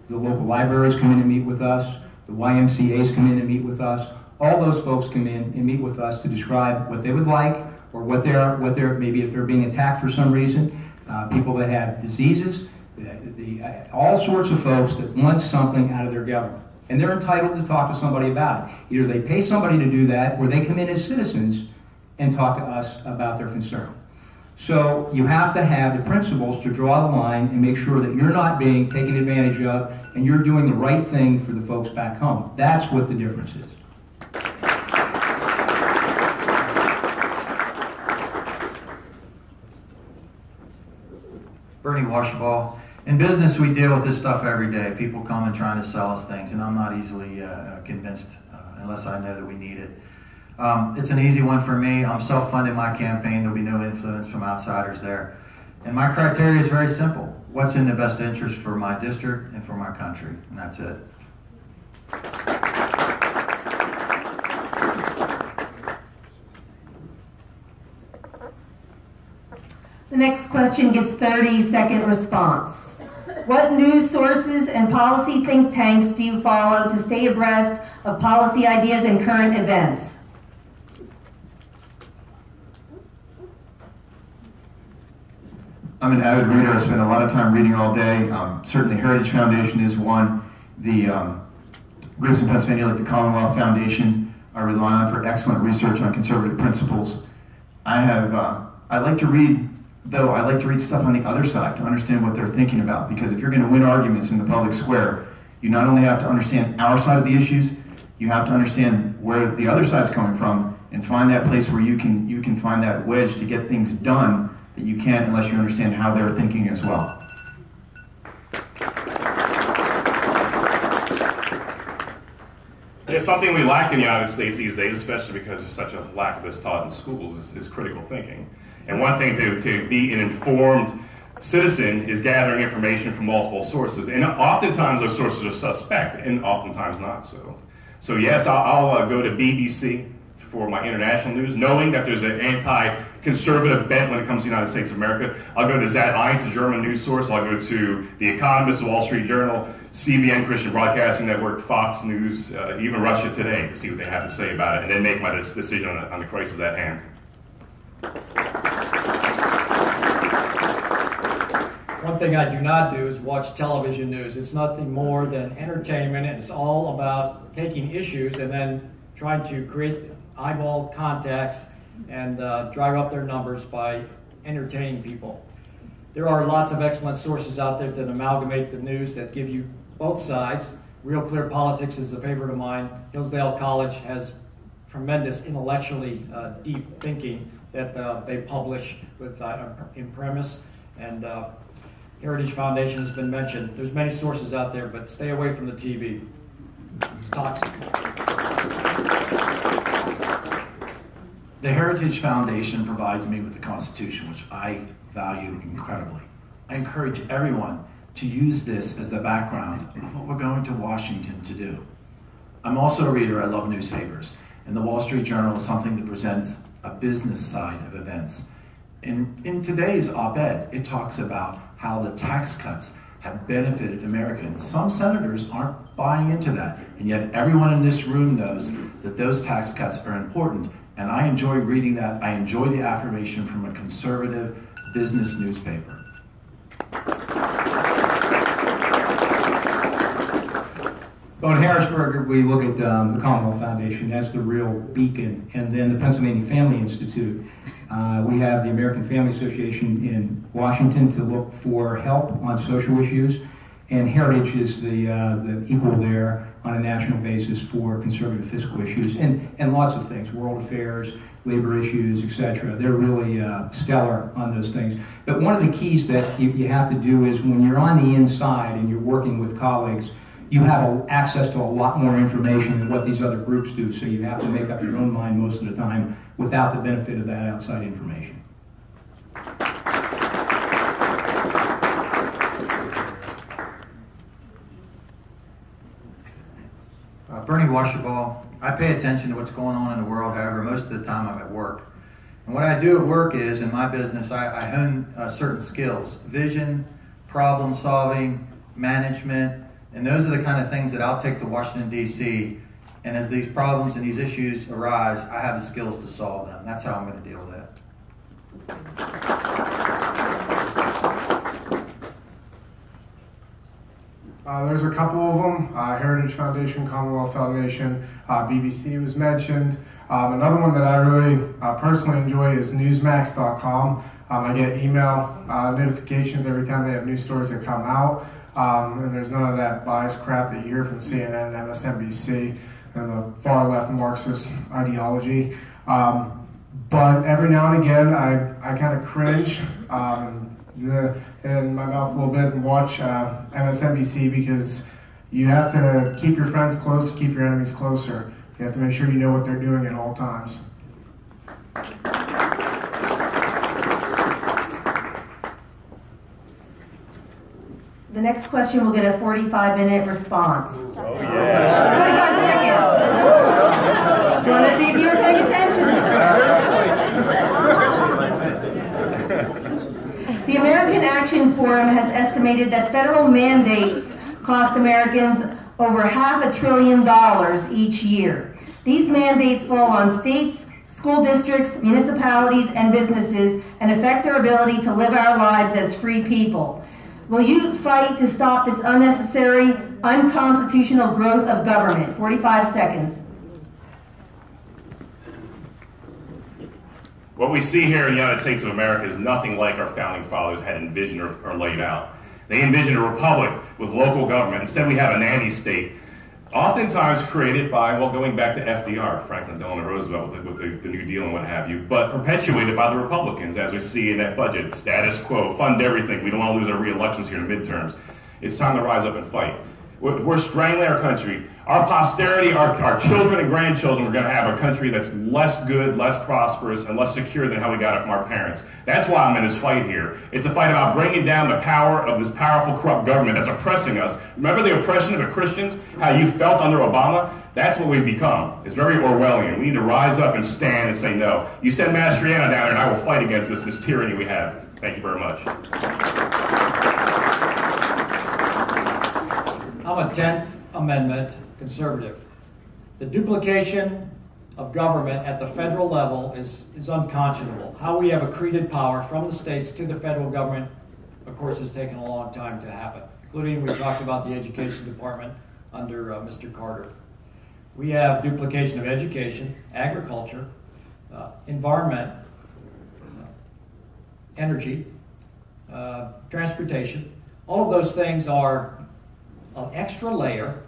The local libraries come in and meet with us. The YMCAs come in and meet with us. All those folks come in and meet with us to describe what they would like, or what they're maybe if they're being attacked for some reason. People that have diseases, all sorts of folks that want something out of their government. And they're entitled to talk to somebody about it. Either they pay somebody to do that, or they come in as citizens and talk to us about their concern. So you have to have the principles to draw the line and make sure that you're not being taken advantage of and you're doing the right thing for the folks back home. That's what the difference is. Bernie Washable. In business, we deal with this stuff every day. People come and trying to sell us things, and I'm not easily convinced unless I know that we need it. It's an easy one for me. I'm self-funding my campaign. There'll be no influence from outsiders there. And my criteria is very simple. What's in the best interest for my district and for my country? And that's it. The next question gets 30-second response. What news sources and policy think tanks do you follow to stay abreast of policy ideas and current events? I'm an avid reader. I spend a lot of time reading all day. Certainly Heritage Foundation is one. The groups in Pennsylvania like the Commonwealth Foundation I rely on for excellent research on conservative principles. I like to read, though, I like to read stuff on the other side to understand what they're thinking about, because if you're going to win arguments in the public square, you not only have to understand our side of the issues, you have to understand where the other side's coming from and find that place where you can find that wedge to get things done that you can't unless you understand how they're thinking as well. It's something we lack in the United States these days, especially because there's such a lack of this taught in schools, is critical thinking. And one thing to be an informed citizen is gathering information from multiple sources. And oftentimes those sources are suspect, and oftentimes not so. So yes, I'll go to BBC for my international news, knowing that there's an anti-conservative bent when it comes to the United States of America. I'll go to Sat.1, a German news source. I'll go to The Economist, the Wall Street Journal, CBN, Christian Broadcasting Network, Fox News, even Russia Today, to see what they have to say about it, and then make my decision on the crisis at hand. One thing I do not do is watch television news. It's nothing more than entertainment. It's all about taking issues and then trying to create eyeball contacts and drive up their numbers by entertaining people. There are lots of excellent sources out there that amalgamate the news that give you both sides. Real Clear Politics is a favorite of mine. Hillsdale College has tremendous intellectually deep thinking that they publish with in premise, and Heritage Foundation has been mentioned. There's many sources out there, but stay away from the TV. It's toxic. The Heritage Foundation provides me with the Constitution, which I value incredibly. I encourage everyone to use this as the background of what we're going to Washington to do. I'm also a reader. I love newspapers. And the Wall Street Journal is something that presents a business side of events. In today's op-ed, it talks about how the tax cuts have benefited America. And some senators aren't buying into that. And yet everyone in this room knows that those tax cuts are important. And I enjoy reading that. I enjoy the affirmation from a conservative business newspaper. Well, in Harrisburg, we look at the Commonwealth Foundation as the real beacon, and then the Pennsylvania Family Institute. We have the American Family Association in Washington to look for help on social issues, and Heritage is the equal there on a national basis for conservative fiscal issues, and lots of things, world affairs, labor issues, etc. They're really stellar on those things. But one of the keys that you have to do is when you're on the inside and you're working with colleagues, you have access to a lot more information than what these other groups do, so you have to make up your own mind most of the time without the benefit of that outside information. Bernie Washaball. I pay attention to what's going on in the world, however, most of the time I'm at work. And what I do at work is, in my business, I hone certain skills: vision, problem solving, management, and those are the kind of things that I'll take to Washington, D.C., and as these problems and these issues arise, I have the skills to solve them. That's how I'm going to deal with that. There's a couple of them, Heritage Foundation, Commonwealth Foundation, BBC was mentioned. Another one that I really personally enjoy is Newsmax.com. I get email notifications every time they have news stories that come out. And there's none of that biased crap that you hear from CNN, MSNBC, and the far left Marxist ideology. But every now and again, I kind of cringe in my mouth a little bit and watch MSNBC, because you have to keep your friends close, keep your enemies closer. You have to make sure you know what they're doing at all times. The next question will get a 45-minute response. Oh, yeah. 45 seconds. Do you want to see if you were paying attention? The American Action Forum has estimated that federal mandates cost Americans over $500 billion each year. These mandates fall on states, school districts, municipalities, and businesses and affect our ability to live our lives as free people. Will you fight to stop this unnecessary, unconstitutional growth of government? 45 seconds. What we see here in the United States of America is nothing like our founding fathers had envisioned or laid out. They envisioned a republic with local government. Instead, we have a nanny state, oftentimes created by, well, going back to FDR, Franklin Delano Roosevelt, with the New Deal and what have you, but perpetuated by the Republicans, as we see in that budget. Status quo, fund everything. We don't want to lose our re-elections here in the midterms. It's time to rise up and fight. We're strangling our country. Our posterity, our children and grandchildren, we're going to have a country that's less good, less prosperous, and less secure than how we got it from our parents. That's why I'm in this fight here. It's a fight about bringing down the power of this powerful, corrupt government that's oppressing us. Remember the oppression of the Christians? How you felt under Obama? That's what we've become. It's very Orwellian. We need to rise up and stand and say no. You send Mastriano down there and I will fight against this tyranny we have. Thank you very much. I'm a 10th Amendment conservative. The duplication of government at the federal level is unconscionable. How we have accreted power from the states to the federal government, of course, has taken a long time to happen, including we talked about the education department under Mr. Carter. We have duplication of education, agriculture, environment, energy, transportation. All of those things are an extra layer,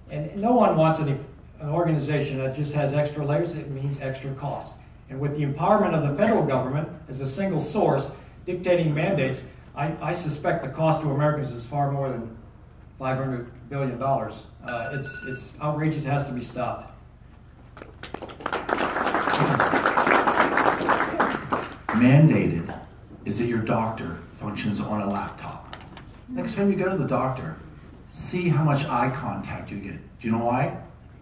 and no one wants an organization that just has extra layers. It means extra costs. And with the empowerment of the federal government as a single source dictating mandates, I suspect the cost to Americans is far more than $500 billion. It's outrageous. It has to be stopped. Mandated is that your doctor functions on a laptop. Next time you go to the doctor, see how much eye contact you get. Do you know why?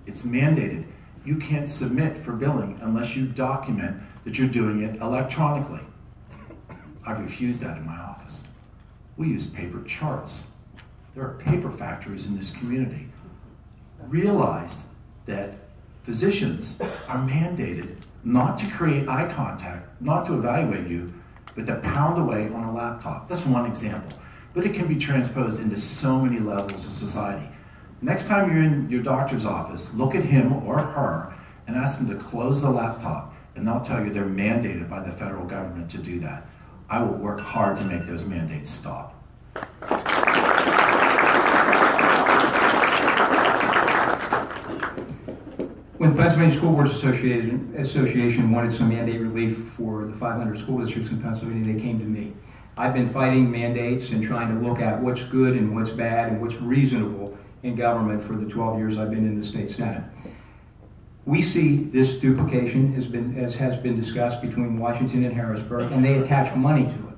It's mandated. You can't submit for billing unless you document that you're doing it electronically. I've refused that in my office. We use paper charts. There are paper factories in this community. Realize that physicians are mandated not to create eye contact, not to evaluate you, but to pound away on a laptop. That's one example. But it can be transposed into so many levels of society. Next time you're in your doctor's office, look at him or her and ask them to close the laptop, and they'll tell you they're mandated by the federal government to do that. I will work hard to make those mandates stop. When the Pennsylvania School Boards Association wanted some mandate relief for the 500 school districts in Pennsylvania, they came to me. I've been fighting mandates and trying to look at what's good and what's bad and what's reasonable in government for the 12 years I've been in the state Senate. We see this duplication as has been discussed between Washington and Harrisburg, and they attach money to it.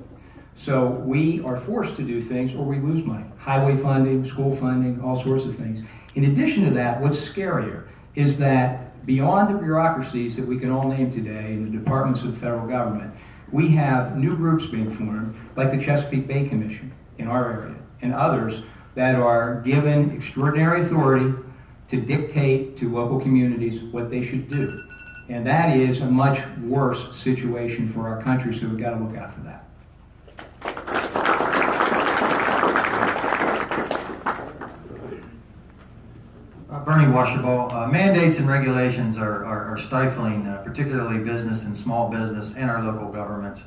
So we are forced to do things or we lose money. Highway funding, school funding, all sorts of things. In addition to that, what's scarier is that beyond the bureaucracies that we can all name today in the departments of the federal government, we have new groups being formed, like the Chesapeake Bay Commission in our area, and others that are given extraordinary authority to dictate to local communities what they should do. And that is a much worse situation for our country, so we've got to look out for that. Bernie Washaball, mandates and regulations are stifling, particularly business and small business and our local governments.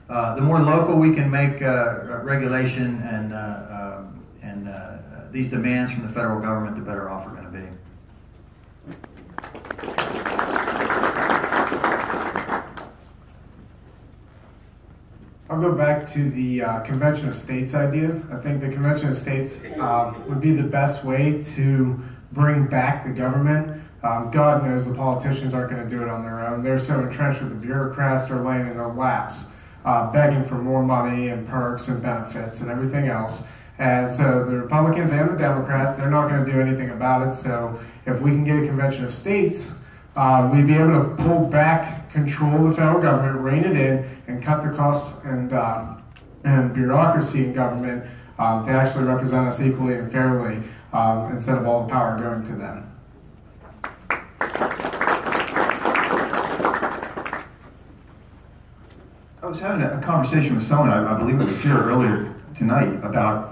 The more local we can make regulation and these demands from the federal government, the better off we're going to be. I'll go back to the Convention of States ideas. I think the Convention of States would be the best way to bring back the government. God knows the politicians aren't going to do it on their own. They're so entrenched with the bureaucrats, they're laying in their laps, begging for more money and perks and benefits and everything else. And so the Republicans and the Democrats, they're not going to do anything about it. So if we can get a Convention of States, we'd be able to pull back control of the federal government, rein it in, and cut the costs and bureaucracy in government to actually represent us equally and fairly instead of all the power going to them. I was having a conversation with someone, I believe it was here earlier tonight, about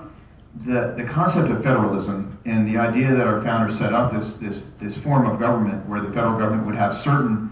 the concept of federalism and the idea that our founders set up this form of government where the federal government would have certain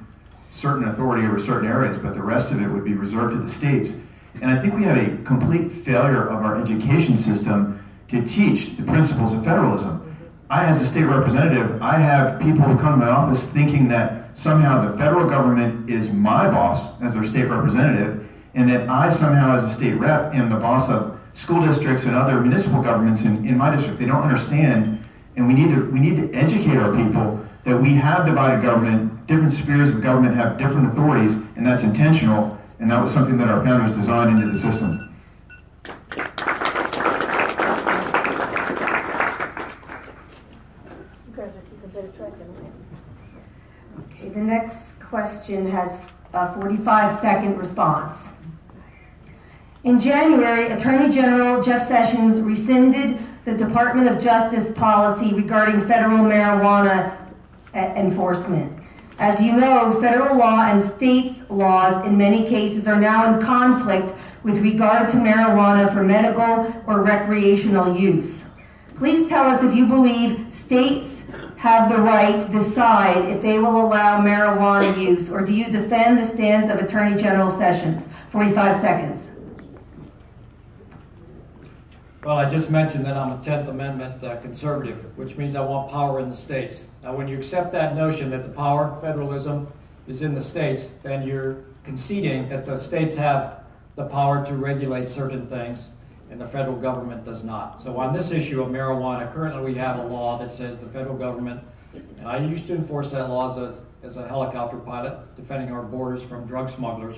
authority over certain areas, but the rest of it would be reserved to the states. And I think we have a complete failure of our education system to teach the principles of federalism. I, as a state representative, I have people who come to my office thinking that somehow the federal government is my boss as their state representative, and that I somehow, as a state rep, am the boss of school districts and other municipal governments in my district. They don't understand, and we need to educate our people that we have divided government. Different spheres of government have different authorities, and that's intentional, and that was something that our founders designed into the system. You guys are keeping better track than I am. Okay, the next question has a 45-second response. In January, Attorney General Jeff Sessions rescinded the Department of Justice policy regarding federal marijuana enforcement. As you know, federal law and states' laws in many cases are now in conflict with regard to marijuana for medical or recreational use. Please tell us if you believe states have the right to decide if they will allow marijuana use, or do you defend the stance of Attorney General Sessions? 45 seconds. Well, I just mentioned that I'm a 10th Amendment conservative, which means I want power in the states. Now, when you accept that notion that the power, federalism, is in the states, then you're conceding that the states have the power to regulate certain things, and the federal government does not. So on this issue of marijuana, currently we have a law that says the federal government, and I used to enforce that law as a helicopter pilot, defending our borders from drug smugglers,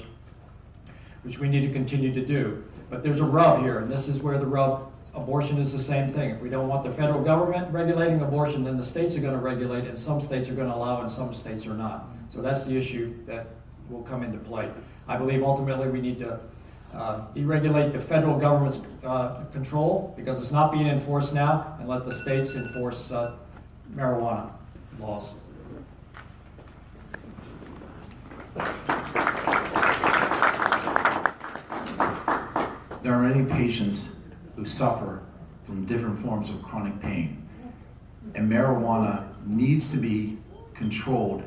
which we need to continue to do. But there's a rub here, and this is where the rub. Abortion is the same thing. If we don't want the federal government regulating abortion, then the states are going to regulate it, and some states are going to allow it, and some states are not. So that's the issue that will come into play. I believe ultimately we need to deregulate the federal government's control because it's not being enforced now, and let the states enforce marijuana laws. There are many patients who suffer from different forms of chronic pain, and marijuana needs to be controlled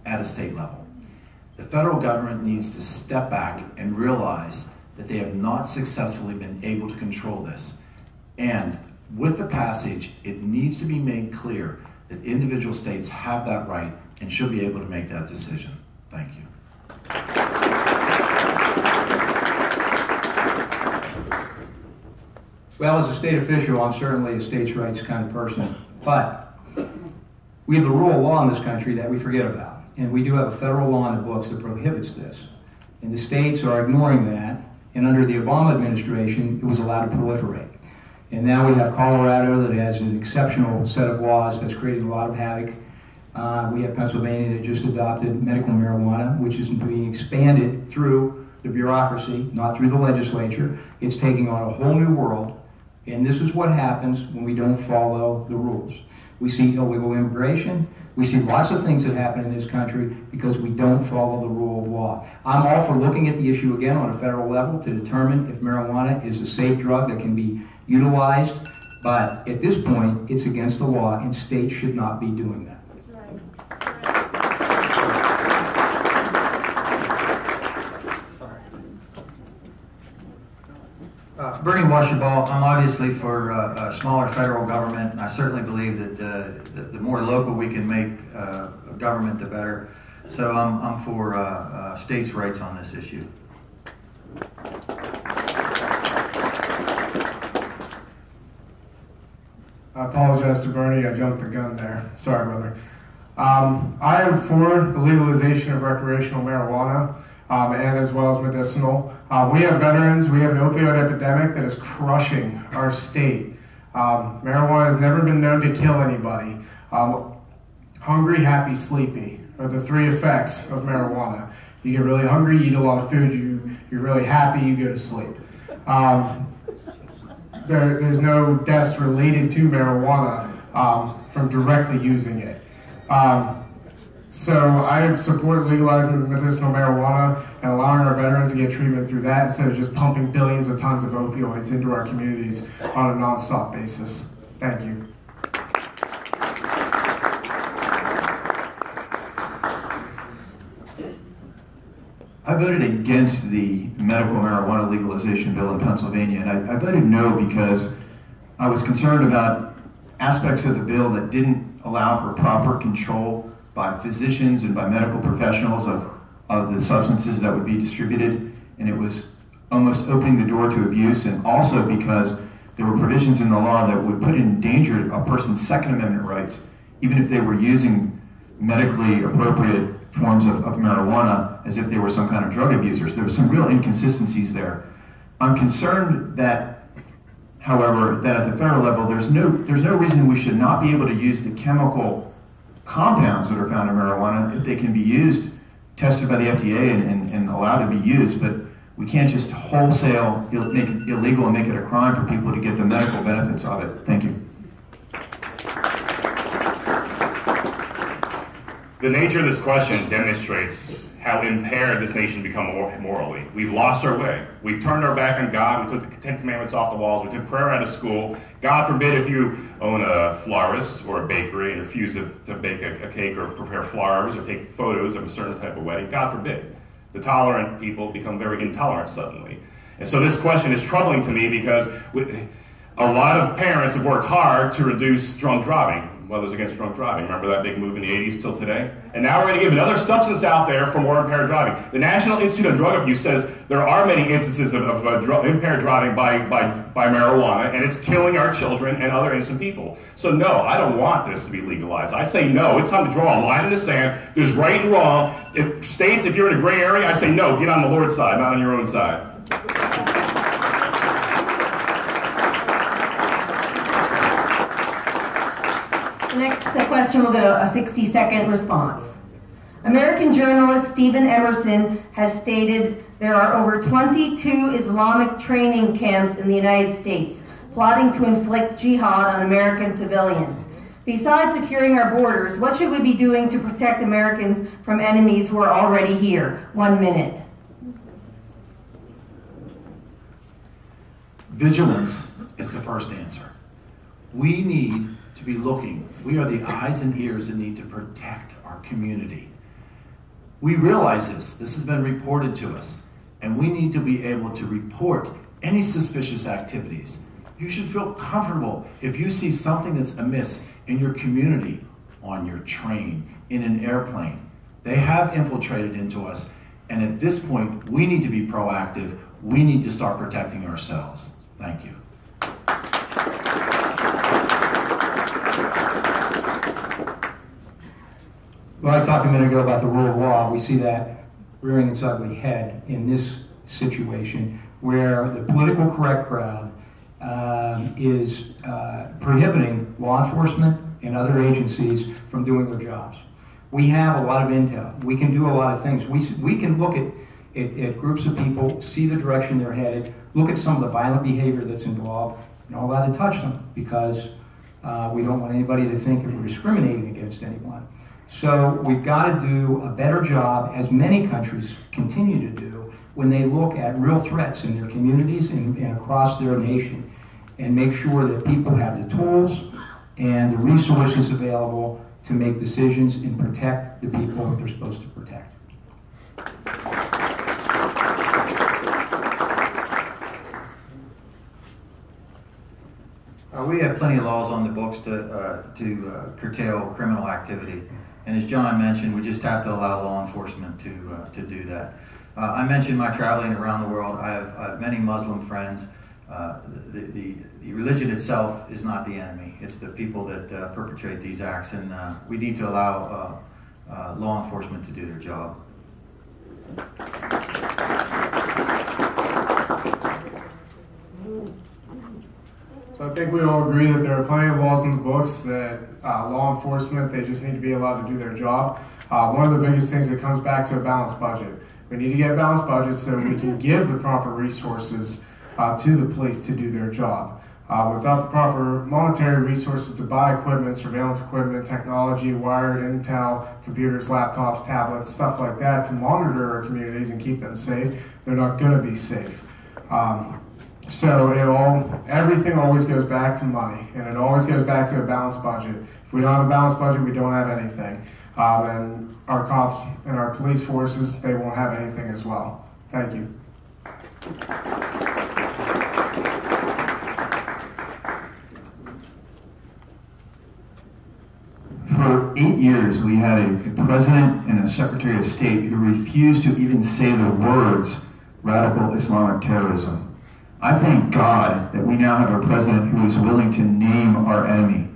at a state level. The federal government needs to step back and realize that they have not successfully been able to control this. And with the passage, it needs to be made clear that individual states have that right and should be able to make that decision. Thank you. Well, as a state official, I'm certainly a states' rights kind of person. But we have the rule of law in this country that we forget about. And we do have a federal law in the books that prohibits this. And the states are ignoring that. And under the Obama administration, it was allowed to proliferate. And now we have Colorado that has an exceptional set of laws that's created a lot of havoc. We have Pennsylvania that just adopted medical marijuana, which is being expanded through the bureaucracy, not through the legislature. It's taking on a whole new world. And this is what happens when we don't follow the rules. We see illegal immigration. We see lots of things that happen in this country because we don't follow the rule of law. I'm all for looking at the issue again on a federal level to determine if marijuana is a safe drug that can be utilized. But at this point, it's against the law, and states should not be doing that. Bernie Washerball, I'm obviously for a smaller federal government, and I certainly believe that the more local we can make government, the better. So I'm for states' rights on this issue. I apologize to Bernie, I jumped the gun there. Sorry, brother. I am for the legalization of recreational marijuana, and as well as medicinal. We have veterans, we have an opioid epidemic that is crushing our state. Marijuana has never been known to kill anybody. Hungry, happy, sleepy are the three effects of marijuana. You get really hungry, you eat a lot of food, you're really happy, you go to sleep. There's no deaths related to marijuana from directly using it. So I support legalizing medicinal marijuana and allowing our veterans to get treatment through that instead of just pumping billions of tons of opioids into our communities on a non-stop basis. Thank you. I voted against the medical marijuana legalization bill in Pennsylvania, and I voted no because I was concerned about aspects of the bill that didn't allow for proper control by physicians and by medical professionals of the substances that would be distributed, and it was almost opening the door to abuse, and also because there were provisions in the law that would put in danger a person's Second Amendment rights, even if they were using medically appropriate forms of marijuana as if they were some kind of drug abusers. There were some real inconsistencies there. I'm concerned that, however, that at the federal level, there's no reason we should not be able to use the chemical compounds that are found in marijuana if they can be used, tested by the FDA and allowed to be used, but we can't just wholesale make it illegal and make it a crime for people to get the medical benefits of it. Thank you. The nature of this question demonstrates how impaired this nation become morally. We've lost our way. We've turned our back on God. We took the Ten Commandments off the walls. We took prayer out of school. God forbid if you own a florist or a bakery and refuse to bake a cake or prepare flowers or take photos of a certain type of wedding. God forbid. The tolerant people become very intolerant suddenly. And so this question is troubling to me because a lot of parents have worked hard to reduce drunk driving. Mothers Against Drunk Driving. Remember that big move in the 80s till today? And now we're going to give another substance out there for more impaired driving. The National Institute on Drug Abuse says there are many instances of impaired driving by marijuana, and it's killing our children and other innocent people. So no, I don't want this to be legalized. I say no. It's time to draw a line in the sand. There's right and wrong. States, if you're in a gray area, I say no. Get on the Lord's side, not on your own side. The next question will go a 60-second response. American journalist Stephen Emerson has stated there are over 22 Islamic training camps in the United States, plotting to inflict jihad on American civilians. Besides securing our borders, what should we be doing to protect Americans from enemies who are already here? 1 minute. Vigilance is the first answer. We need to be looking. We are the eyes and ears that need to protect our community. We realize this. This has been reported to us, and we need to be able to report any suspicious activities. You should feel comfortable if you see something that's amiss in your community, on your train, in an airplane. They have infiltrated into us, and at this point, we need to be proactive. We need to start protecting ourselves. Thank you. Well, I talked a minute ago about the rule of law. We see that rearing its ugly head in this situation where the political correct crowd is prohibiting law enforcement and other agencies from doing their jobs. We have a lot of intel. We can do a lot of things. We can look at groups of people, see the direction they're headed, look at some of the violent behavior that's involved, and all that to touch them because we don't want anybody to think that we're discriminating against anyone. So we've got to do a better job, as many countries continue to do, when they look at real threats in their communities and across their nation, and make sure that people have the tools and the resources available to make decisions and protect the people that they're supposed to protect. We have plenty of laws on the books to curtail criminal activity. And as John mentioned, we just have to allow law enforcement to do that. I mentioned my traveling around the world. I have many Muslim friends. The religion itself is not the enemy. It's the people that perpetrate these acts, and we need to allow law enforcement to do their job. So I think we all agree that there are plenty of laws in the books that law enforcement, they just need to be allowed to do their job. One of the biggest things that comes back to a balanced budget. We need to get a balanced budget so we can give the proper resources to the police to do their job. Without the proper monetary resources to buy equipment, surveillance equipment, technology, wired intel, computers, laptops, tablets, stuff like that to monitor our communities and keep them safe, they're not going to be safe. So everything always goes back to money, and it always goes back to a balanced budget. If we don't have a balanced budget, we don't have anything. And our cops and our police forces, they won't have anything as well. Thank you. For 8 years, we had a president and a secretary of state who refused to even say the words radical Islamic terrorism. I thank God that we now have a president who is willing to name our enemy.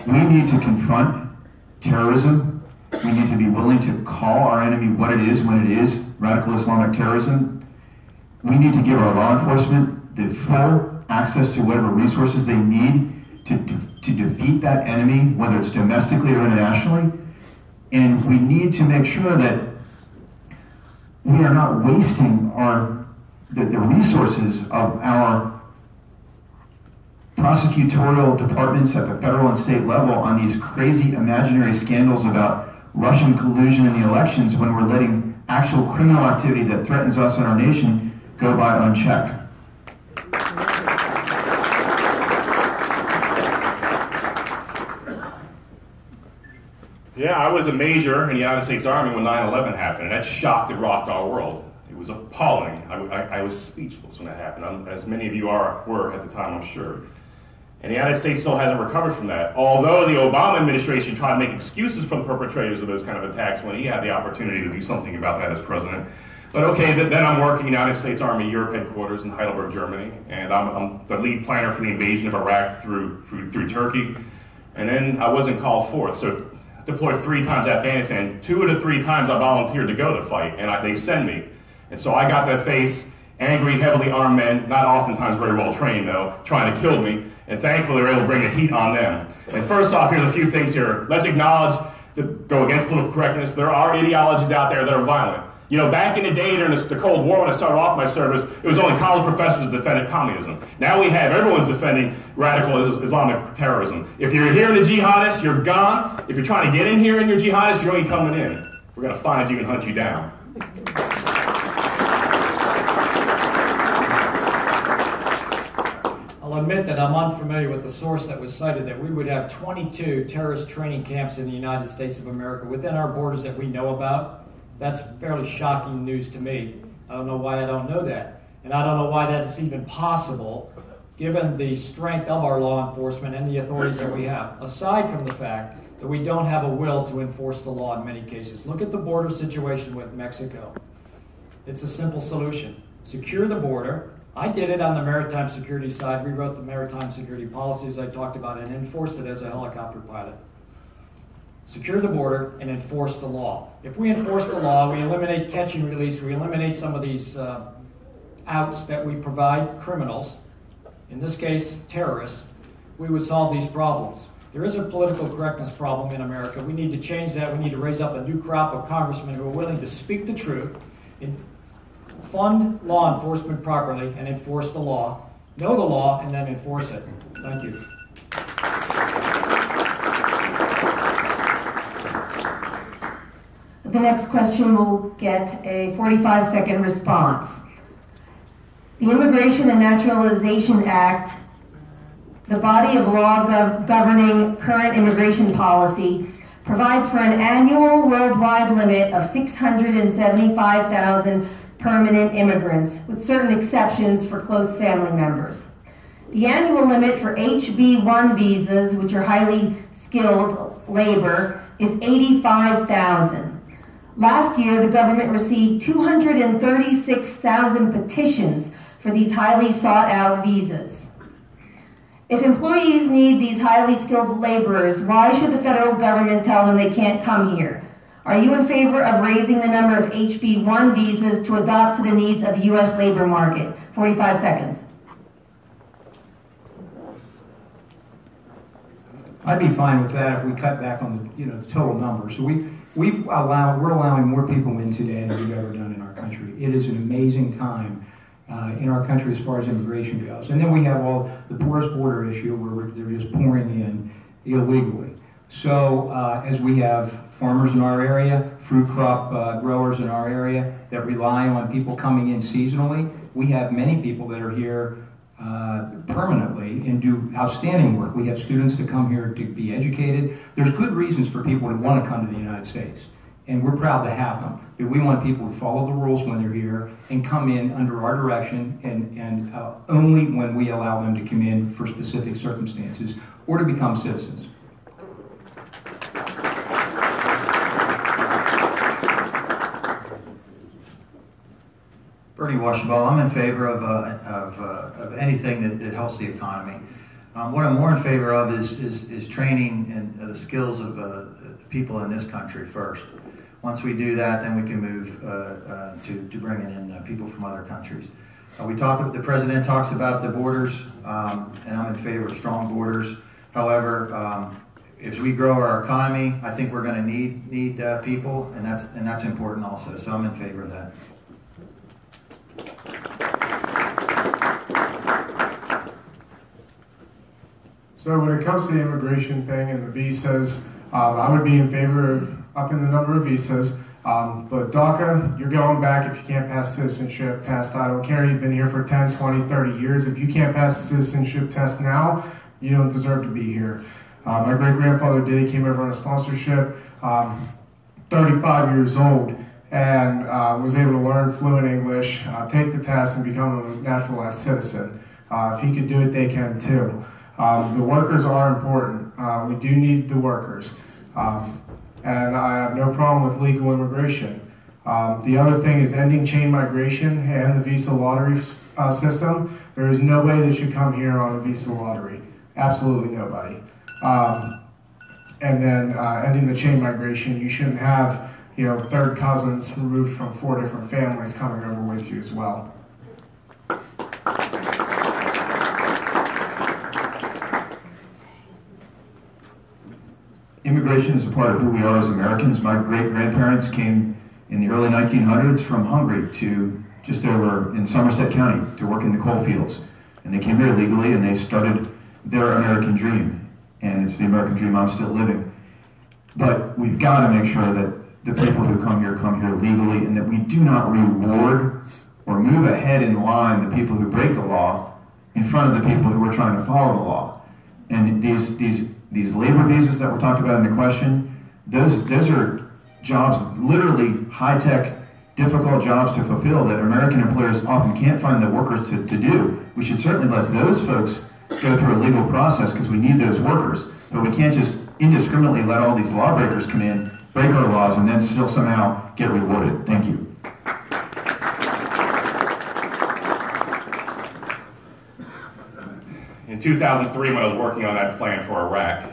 We need to confront terrorism. We need to be willing to call our enemy what it is when it is radical Islamic terrorism. We need to give our law enforcement the full access to whatever resources they need to defeat that enemy, whether it's domestically or internationally. And we need to make sure that we are not wasting the resources of our prosecutorial departments at the federal and state level on these crazy imaginary scandals about Russian collusion in the elections when we're letting actual criminal activity that threatens us and our nation go by unchecked. Yeah, I was a major in the United States Army when 9/11 happened, and that shocked and rocked our world. It was appalling. I was speechless when that happened, as many of you were at the time, I'm sure. And the United States still hasn't recovered from that. Although the Obama administration tried to make excuses for the perpetrators of those kind of attacks when he had the opportunity to do something about that as president. But okay, then I'm working United States Army Europe headquarters in Heidelberg, Germany, and I'm the lead planner for the invasion of Iraq through Turkey. And then I wasn't called forth, so deployed 3 times to Afghanistan. 2 of the 3 times I volunteered to go to fight, and they send me. And so I got to face angry, heavily armed men, not oftentimes very well trained though, trying to kill me. And thankfully, they were able to bring the heat on them. And first off, here's a few things here. Let's acknowledge that go against political correctness. There are ideologies out there that are violent. You know, back in the day during the Cold War when I started off my service, it was only college professors that defended communism. Now we have everyone's defending radical Islamic terrorism. If you're here in the jihadists, you're gone. If you're trying to get in here and you're jihadists, you're only coming in. We're going to find you and hunt you down. I'll admit that I'm unfamiliar with the source that was cited that we would have 22 terrorist training camps in the United States of America within our borders that we know about. That's fairly shocking news to me. I don't know why I don't know that. And I don't know why that is even possible, given the strength of our law enforcement and the authorities that we have, aside from the fact that we don't have a will to enforce the law in many cases. Look at the border situation with Mexico. It's a simple solution. Secure the border. I did it on the maritime security side, rewrote the maritime security policies I talked about, and enforced it as a helicopter pilot. Secure the border and enforce the law. If we enforce the law, we eliminate catch and release, we eliminate some of these outs that we provide criminals, in this case terrorists, we would solve these problems. There is a political correctness problem in America. We need to change that. We need to raise up a new crop of congressmen who are willing to speak the truth, and fund law enforcement properly, and enforce the law, know the law, and then enforce it. Thank you. The next question will get a 45-second response. The Immigration and Naturalization Act, the body of law governing current immigration policy, provides for an annual worldwide limit of 675,000 permanent immigrants, with certain exceptions for close family members. The annual limit for HB1 visas, which are highly skilled labor, is 85,000. Last year, the government received 236,000 petitions for these highly sought-out visas. If employees need these highly skilled laborers, why should the federal government tell them they can't come here? Are you in favor of raising the number of HB1 visas to adapt to the needs of the U.S. labor market? 45 seconds. I'd be fine with that if we cut back on the total number. So we're allowing more people in today than we've ever done in our country. It is an amazing time in our country as far as immigration goes. And then we have all the porous border issue where they're just pouring in illegally. So as we have farmers in our area, fruit crop growers in our area that rely on people coming in seasonally, we have many people that are here permanently and do outstanding work. We have students that come here to be educated. There's good reasons for people to want to come to the United States, and we're proud to have them. But we want people to follow the rules when they're here and come in under our direction, and only when we allow them to come in for specific circumstances or to become citizens. Bernie Washaball, I'm in favor of anything that helps the economy. What I'm more in favor of is training and the skills of the people in this country first. Once we do that, then we can move to bringing in people from other countries. The president talks about the borders, and I'm in favor of strong borders. However, as we grow our economy, I think we're going to need people, and that's important also. So I'm in favor of that. So when it comes to the immigration thing and the visas, I would be in favor of upping the number of visas. But DACA, you're going back if you can't pass citizenship test. I don't care, you've been here for 10, 20, 30 years. If you can't pass the citizenship test now, you don't deserve to be here. My great-grandfather did. He came over on a sponsorship, 35 years old, and was able to learn fluent English, take the test, and become a naturalized citizen. If he could do it, they can too. The workers are important. We do need the workers. And I have no problem with legal immigration. The other thing is ending chain migration and the visa lottery system. There is no way they should come here on a visa lottery. Absolutely nobody. And then ending the chain migration. You shouldn't have, third cousins removed from 4 different families coming over with you as well. immigration is a part of who we are as Americans. My great-grandparents came in the early 1900s from Hungary to just over in Somerset County to work in the coal fields. And they came here legally and they started their American dream. And it's the American dream I'm still living. But we've got to make sure that the people who come here legally, and that we do not reward or move ahead in line the people who break the law in front of the people who are trying to follow the law. And these labor visas that were talked about in the question, those are jobs, literally high-tech, difficult jobs to fulfill that American employers often can't find the workers to do. We should certainly let those folks go through a legal process because we need those workers. But we can't just indiscriminately let all these lawbreakers come in, break our laws, and then still somehow get rewarded. Thank you. In 2003, when I was working on that plan for Iraq,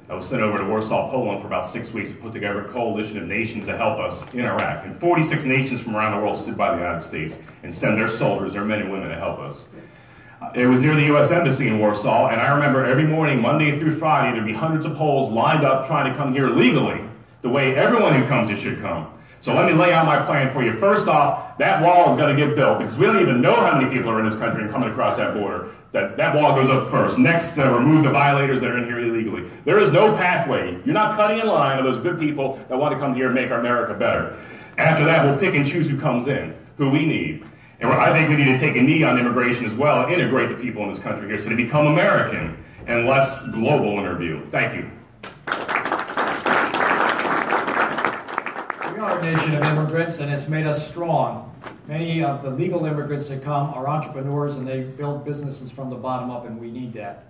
I was sent over to Warsaw, Poland for about 6 weeks to put together a coalition of nations to help us in Iraq. And 46 nations from around the world stood by the United States and sent their soldiers, their men and women, to help us. It was near the U.S. Embassy in Warsaw, and I remember every morning, Monday through Friday, there'd be hundreds of Poles lined up trying to come here legally, the way everyone who comes here should come. So let me lay out my plan for you. First off, that wall is going to get built because we don't even know how many people are in this country and coming across that border. That wall goes up first. Next, remove the violators that are in here illegally. There is no pathway. You're not cutting in line of those good people that want to come here and make America better. After that, we'll pick and choose who comes in, who we need. And I think we need to take a knee on immigration as well and integrate the people in this country here so they become American and less global in their view. Thank you. We are a nation of immigrants, and it's made us strong. Many of the legal immigrants that come are entrepreneurs, and they build businesses from the bottom up, and we need that.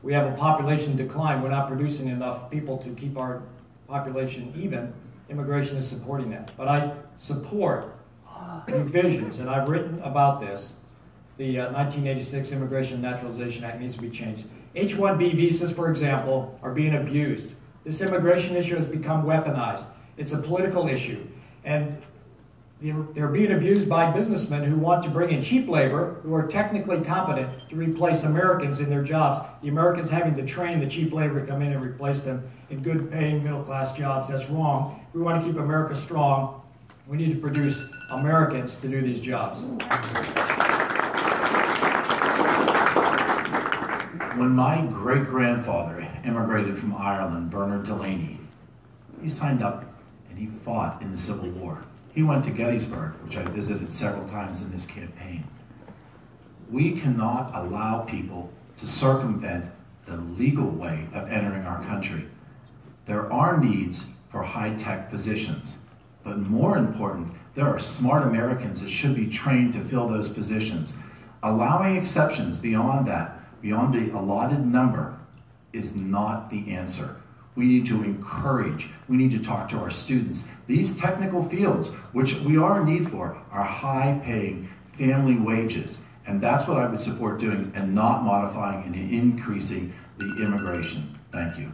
We have a population decline. We're not producing enough people to keep our population even. Immigration is supporting that. But I support new visions, and I've written about this. The 1986 Immigration and Naturalization Act needs to be changed. H-1B visas, for example, are being abused. This immigration issue has become weaponized. It's a political issue. And they're being abused by businessmen who want to bring in cheap labor, who are technically competent to replace Americans in their jobs. The Americans having to train the cheap labor to come in and replace them in good-paying middle-class jobs. That's wrong. We want to keep America strong. We need to produce Americans to do these jobs. When my great-grandfather immigrated from Ireland, Bernard Delaney, he signed up and he fought in the Civil War. He went to Gettysburg, which I visited several times in this campaign. We cannot allow people to circumvent the legal way of entering our country. There are needs for high-tech positions, but more important, there are smart Americans that should be trained to fill those positions. Allowing exceptions beyond that, beyond the allotted number, is not the answer. We need to encourage, we need to talk to our students. These technical fields, which we are in need for, are high-paying family wages. And that's what I would support doing, and not modifying and increasing the immigration. Thank you.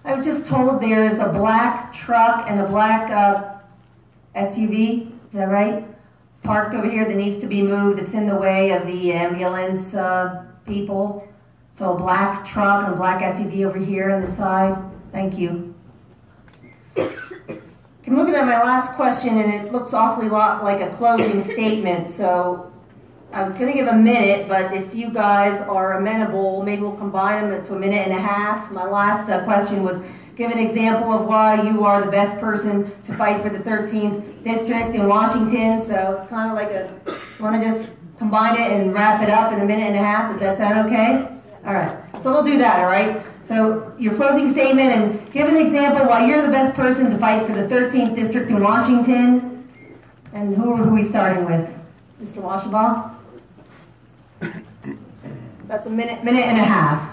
I was just told there is a black truck and a black SUV, is that right? Parked over here that needs to be moved. It's in the way of the ambulance people. So a black truck and a black SUV over here on the side. Thank you. I'm looking at my last question, and it looks awfully lot like a closing statement. So I was going to give a minute, but if you guys are amenable, maybe we'll combine them to a minute and a half. My last question was, give an example of why you are the best person to fight for the 13th district in Washington. So it's kind of like want to just combine it and wrap it up in a minute and a half? Does that sound okay? All right. So we'll do that, all right? So your closing statement, and give an example why you're the best person to fight for the 13th district in Washington. And who are we starting with? Mr. Washabaugh? That's a minute and a half.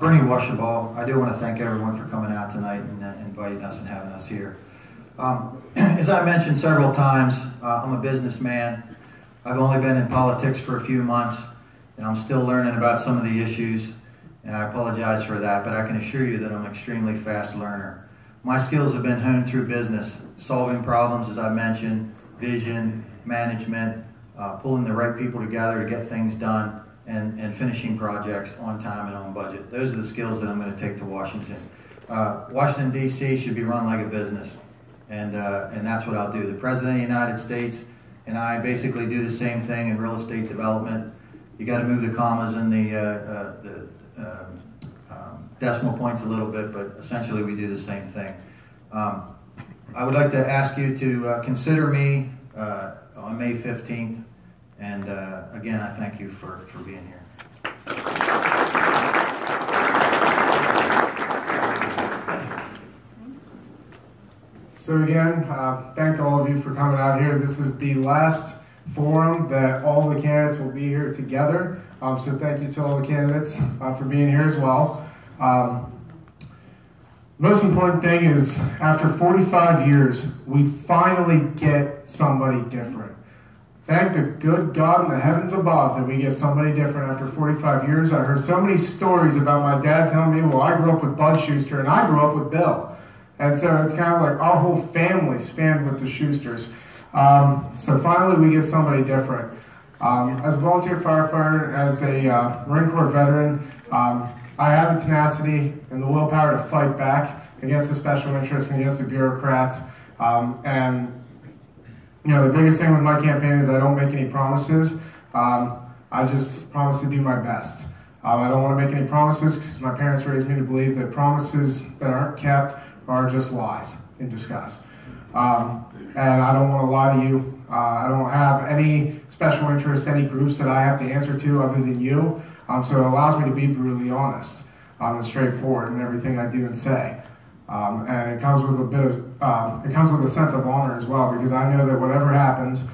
Bernie Washabaugh, I do want to thank everyone for coming out tonight and inviting us and having us here. As I mentioned several times, I'm a businessman. I've only been in politics for a few months, and I'm still learning about some of the issues, and I apologize for that, but I can assure you that I'm an extremely fast learner. My skills have been honed through business, solving problems, as I mentioned, vision, management, pulling the right people together to get things done, and finishing projects on time and on budget. Those are the skills that I'm going to take to Washington. Washington, D.C. should be run like a business, and that's what I'll do. The President of the United States and I basically do the same thing in real estate development. You got to move the commas and the decimal points a little bit, but essentially we do the same thing. I would like to ask you to consider me on May 15th, and again, I thank you for being here. So again, thank all of you for coming out here. This is the last forum that all the candidates will be here together. So thank you to all the candidates for being here as well. Most important thing is, after 45 years, we finally get somebody different. Thank the good God in the heavens above that we get somebody different after 45 years. I heard so many stories about my dad telling me, well, I grew up with Bud Schuster and I grew up with Bill. And so it's kind of like our whole family spanned with the Schusters. So finally we get somebody different. As a volunteer firefighter, as a Marine Corps veteran, I have the tenacity and the willpower to fight back against the special interests and against the bureaucrats. And you know, the biggest thing with my campaign is I don't make any promises. I just promise to do my best. I don't want to make any promises because my parents raised me to believe that promises that aren't kept are just lies in disguise. And I don't want to lie to you. I don't have any special interests, any groups that I have to answer to other than you. So it allows me to be brutally honest and straightforward in everything I do and say. And it comes with a bit of, it comes with a sense of honor as well, because I know that whatever happens,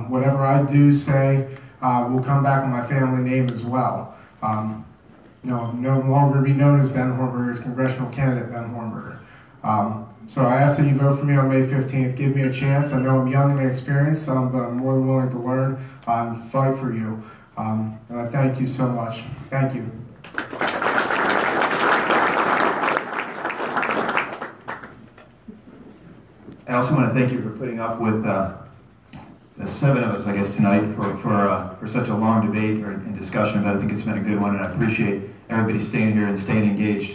whatever I do say will come back on my family name as well. You know, no longer be known as Ben Hornberger's congressional candidate, Ben Hornberger. So I ask that you vote for me on May 15th. Give me a chance. I know I'm young and inexperienced, but I'm more than willing to learn and fight for you. And I thank you so much. Thank you. I also want to thank you for putting up with the 7 of us, I guess, tonight for such a long debate and discussion, but I think it's been a good one, and I appreciate everybody staying here and staying engaged.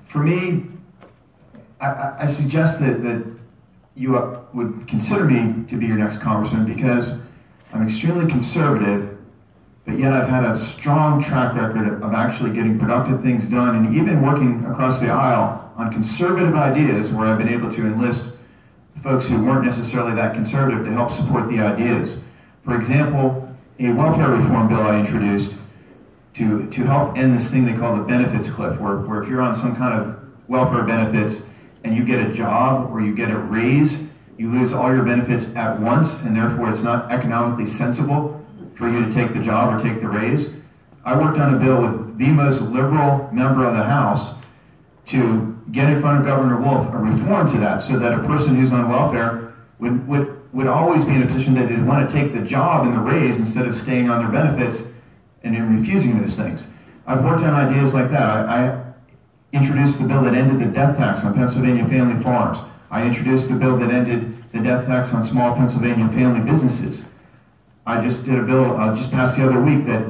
For me, I suggest that you would consider me to be your next congressman because I'm extremely conservative, but yet I've had a strong track record of actually getting productive things done and even working across the aisle on conservative ideas where I've been able to enlist folks who weren't necessarily that conservative to help support the ideas. For example, a welfare reform bill I introduced to help end this thing they call the benefits cliff, where if you're on some kind of welfare benefits and you get a job or you get a raise, you lose all your benefits at once, and therefore it's not economically sensible for you to take the job or take the raise. I worked on a bill with the most liberal member of the House to get in front of Governor Wolf a reform to that, so that a person who's on welfare would always be in a position that they'd want to take the job and the raise instead of staying on their benefits and in refusing those things. I've worked on ideas like that. I introduced the bill that ended the death tax on Pennsylvania family farms. I introduced the bill that ended the death tax on small Pennsylvania family businesses. I just did a bill, just passed the other week, that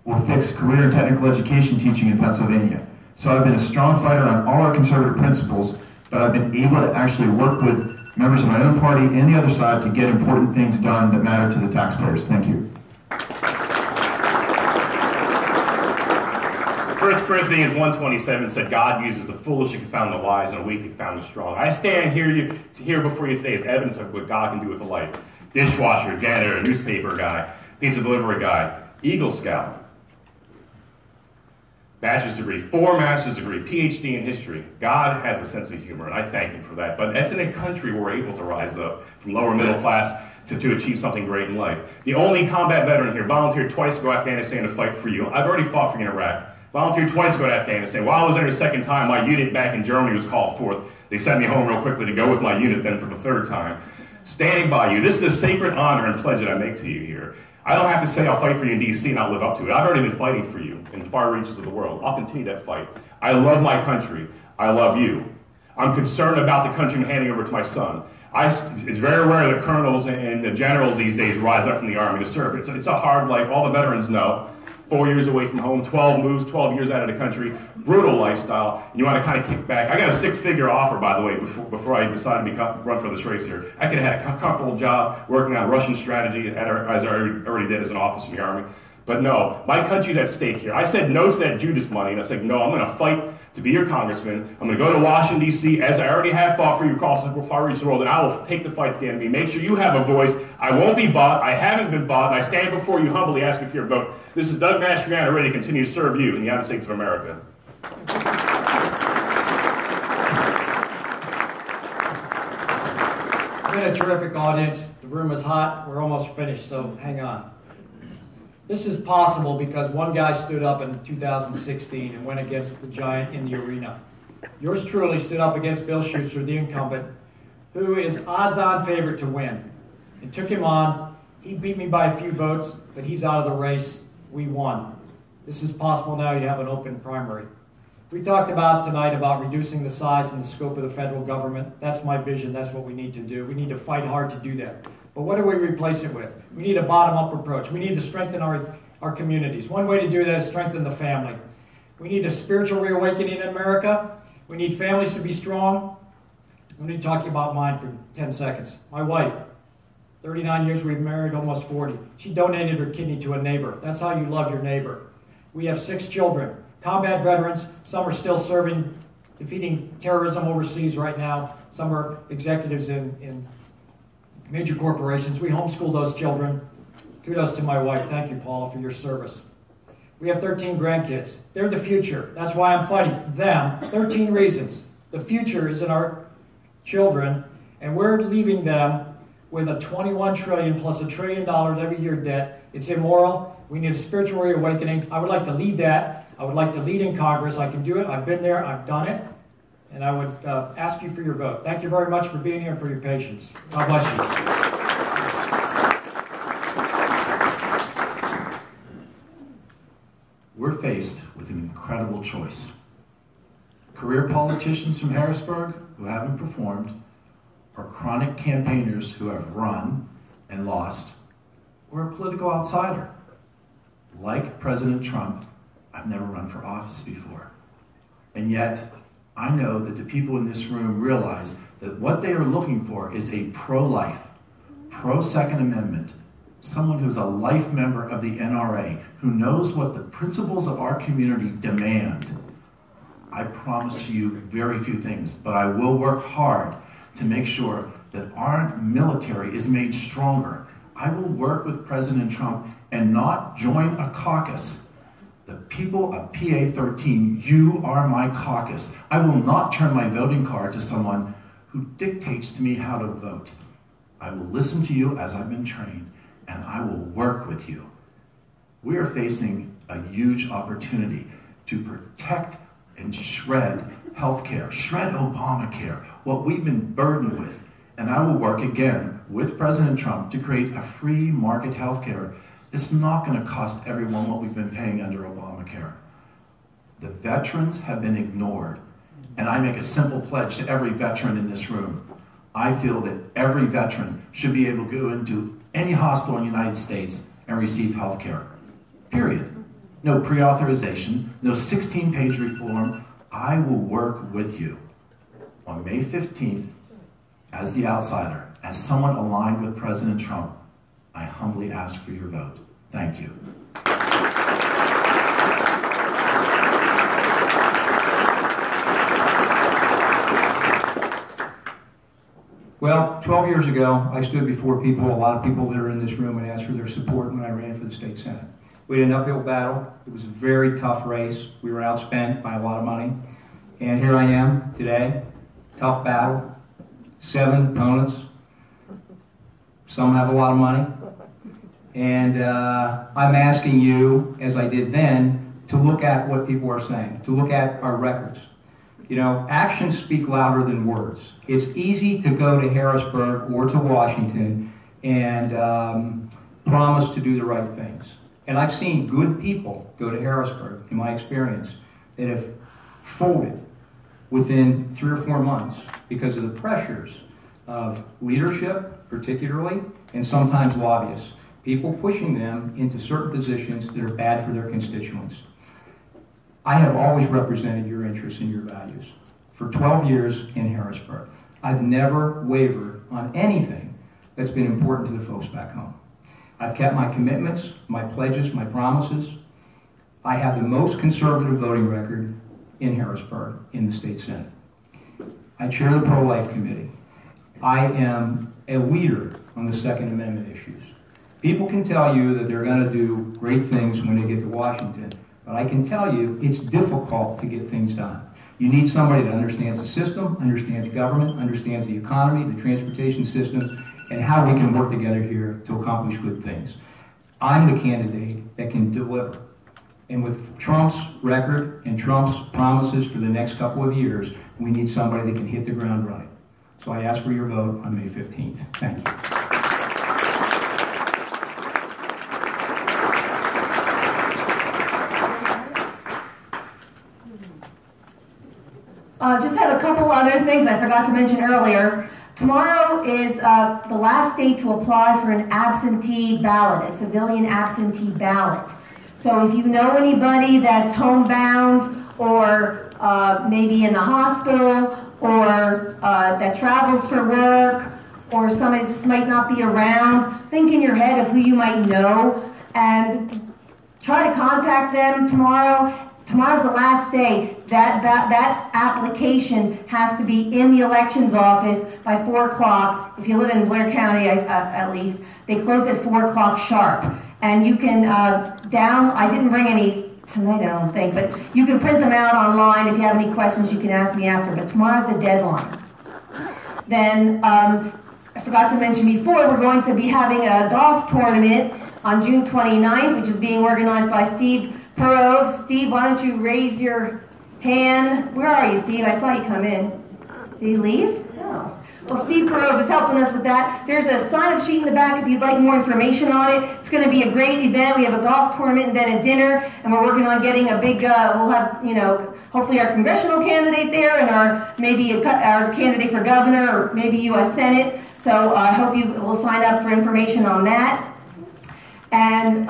will fix career and technical education teaching in Pennsylvania. So I've been a strong fighter on all our conservative principles, but I've been able to actually work with members of my own party and the other side to get important things done that matter to the taxpayers. Thank you. 1 Corinthians 1:27 said, God uses the foolish to confound the wise and the weak to confound the strong. I stand here before you today as evidence of what God can do with a life. Dishwasher, janitor, newspaper guy, pizza delivery guy, Eagle Scout. Bachelor's degree, 4 master's degree, PhD in history. God has a sense of humor, and I thank him for that. But that's in a country where we're able to rise up from lower middle class to achieve something great in life. The only combat veteran here, volunteered twice to go to Afghanistan to fight for you. I've already fought for you in Iraq. Volunteered twice to go to Afghanistan. While I was there the second time, my unit back in Germany was called forth. They sent me home real quickly to go with my unit then for the 3rd time. Standing by you. This is a sacred honor and pledge that I make to you here. I don't have to say I'll fight for you in D.C. and I'll live up to it. I've already been fighting for you in the far reaches of the world. I'll continue that fight. I love my country. I love you. I'm concerned about the country I'm handing over to my son. It's very rare that colonels and generals these days rise up from the Army to serve. It's a hard life. All the veterans know. 4 years away from home, 12 moves, 12 years out of the country, brutal lifestyle, and you want to kind of kick back. I got a six-figure offer, by the way, before I decided to run for this race here. I could have had a comfortable job working on Russian strategy, as I already did as an officer in the Army. But no, my country's at stake here. I said no to that Judas money, and I said, no, I'm going to fight to be your congressman. I'm going to go to Washington, D.C., as I already have fought for you across the far reaches of the world, and I will take the fight to the enemy. Make sure you have a voice. I won't be bought. I haven't been bought, and I stand before you humbly asking for your vote. This is Doug Mastriano, ready to continue to serve you in the United States of America. It's been a terrific audience. The room is hot. We're almost finished, so hang on. This is possible because one guy stood up in 2016 and went against the giant in the arena. Yours truly stood up against Bill Schuster, the incumbent, who is odds-on favorite to win. And took him on. He beat me by a few votes, but he's out of the race. We won. This is possible now. You have an open primary. We talked about tonight about reducing the size and the scope of the federal government. That's my vision. That's what we need to do. We need to fight hard to do that. But what do we replace it with? We need a bottom-up approach. We need to strengthen our communities. One way to do that is strengthen the family. We need a spiritual reawakening in America. We need families to be strong. Let me talk to you about mine for 10 seconds. My wife, 39 years we've married, almost 40. She donated her kidney to a neighbor. That's how you love your neighbor. We have 6 children, combat veterans. Some are still serving, defeating terrorism overseas right now. Some are executives in major corporations. We homeschool those children. Kudos to my wife. Thank you, Paula, for your service. We have 13 grandkids. They're the future. That's why I'm fighting them. 13 reasons. The future is in our children, and we're leaving them with a $21 trillion plus $1 trillion every year debt. It's immoral. We need a spiritual reawakening. I would like to lead that. I would like to lead in Congress. I can do it. I've been there. I've done it. And I would ask you for your vote. Thank you very much for being here and for your patience. God bless you. We're faced with an incredible choice. Career politicians from Harrisburg who haven't performed, or chronic campaigners who have run and lost, or a political outsider. Like President Trump, I've never run for office before. And yet, I know that the people in this room realize that what they are looking for is a pro-life, pro-Second Amendment, someone who's a life member of the NRA, who knows what the principles of our community demand. I promise to you very few things, but I will work hard to make sure that our military is made stronger. I will work with President Trump and not join a caucus. The people of PA 13, you are my caucus. I will not turn my voting card to someone who dictates to me how to vote. I will listen to you as I've been trained, and I will work with you. We are facing a huge opportunity to protect and shred healthcare, shred Obamacare, what we've been burdened with. And I will work again with President Trump to create a free market healthcare. It's not going to cost everyone what we've been paying under Obamacare. The veterans have been ignored. And I make a simple pledge to every veteran in this room. I feel that every veteran should be able to go into any hospital in the United States and receive health care. Period. No pre-authorization, no 16-page reform. I will work with you. On May 15th, as the outsider, as someone aligned with President Trump, I humbly ask for your vote. Thank you. Well, 12 years ago, I stood before people, a lot of people that are in this room, and asked for their support when I ran for the state senate. We had an uphill battle. It was a very tough race. We were outspent by a lot of money. And here I am today. Tough battle. 7 opponents. Some have a lot of money. And I'm asking you, as I did then, to look at what people are saying, to look at our records. You know, actions speak louder than words. It's easy to go to Harrisburg or to Washington and promise to do the right things. And I've seen good people go to Harrisburg, in my experience, that have folded within 3 or 4 months because of the pressures of leadership, particularly, and sometimes lobbyists. People pushing them into certain positions that are bad for their constituents. I have always represented your interests and your values. For 12 years in Harrisburg, I've never wavered on anything that's been important to the folks back home. I've kept my commitments, my pledges, my promises. I have the most conservative voting record in Harrisburg in the state Senate. I chair the pro-life committee. I am a leader on the Second Amendment issues. People can tell you that they're going to do great things when they get to Washington, but I can tell you it's difficult to get things done. You need somebody that understands the system, understands government, understands the economy, the transportation systems, and how we can work together here to accomplish good things. I'm the candidate that can deliver. And with Trump's record and Trump's promises for the next couple of years, we need somebody that can hit the ground running. So I ask for your vote on May 15th. Thank you. Just had a couple other things I forgot to mention earlier. Tomorrow is the last day to apply for an absentee ballot, a civilian absentee ballot. So if you know anybody that's homebound or maybe in the hospital or that travels for work or somebody just might not be around, think in your head of who you might know and try to contact them tomorrow. Tomorrow's the last day. That application has to be in the elections office by 4 o'clock. If you live in Blair County, at least, they close at 4 o'clock sharp. And you can I didn't bring any tonight, I don't think, but you can print them out online. If you have any questions, you can ask me after. But tomorrow's the deadline. Then, I forgot to mention before, we're going to be having a golf tournament on June 29th, which is being organized by Steve Perov. Steve, why don't you raise your hand? Where are you, Steve? I saw you come in. Did he leave? No. Well, Steve Perov is helping us with that. There's a sign-up sheet in the back if you'd like more information on it. It's going to be a great event. We have a golf tournament and then a dinner, and we're working on getting a big, we'll have, hopefully our congressional candidate there and our candidate for governor or maybe U.S. Senate. So I hope you will sign up for information on that. And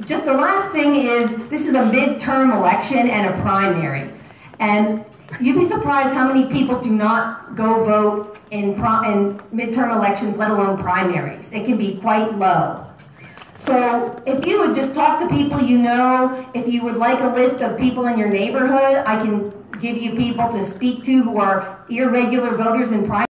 just the last thing is, this is a midterm election and a primary. And you'd be surprised how many people do not go vote in midterm elections, let alone primaries. It can be quite low. So if you would just talk to people you know, if you would like a list of people in your neighborhood, I can give you people to speak to who are irregular voters in primaries.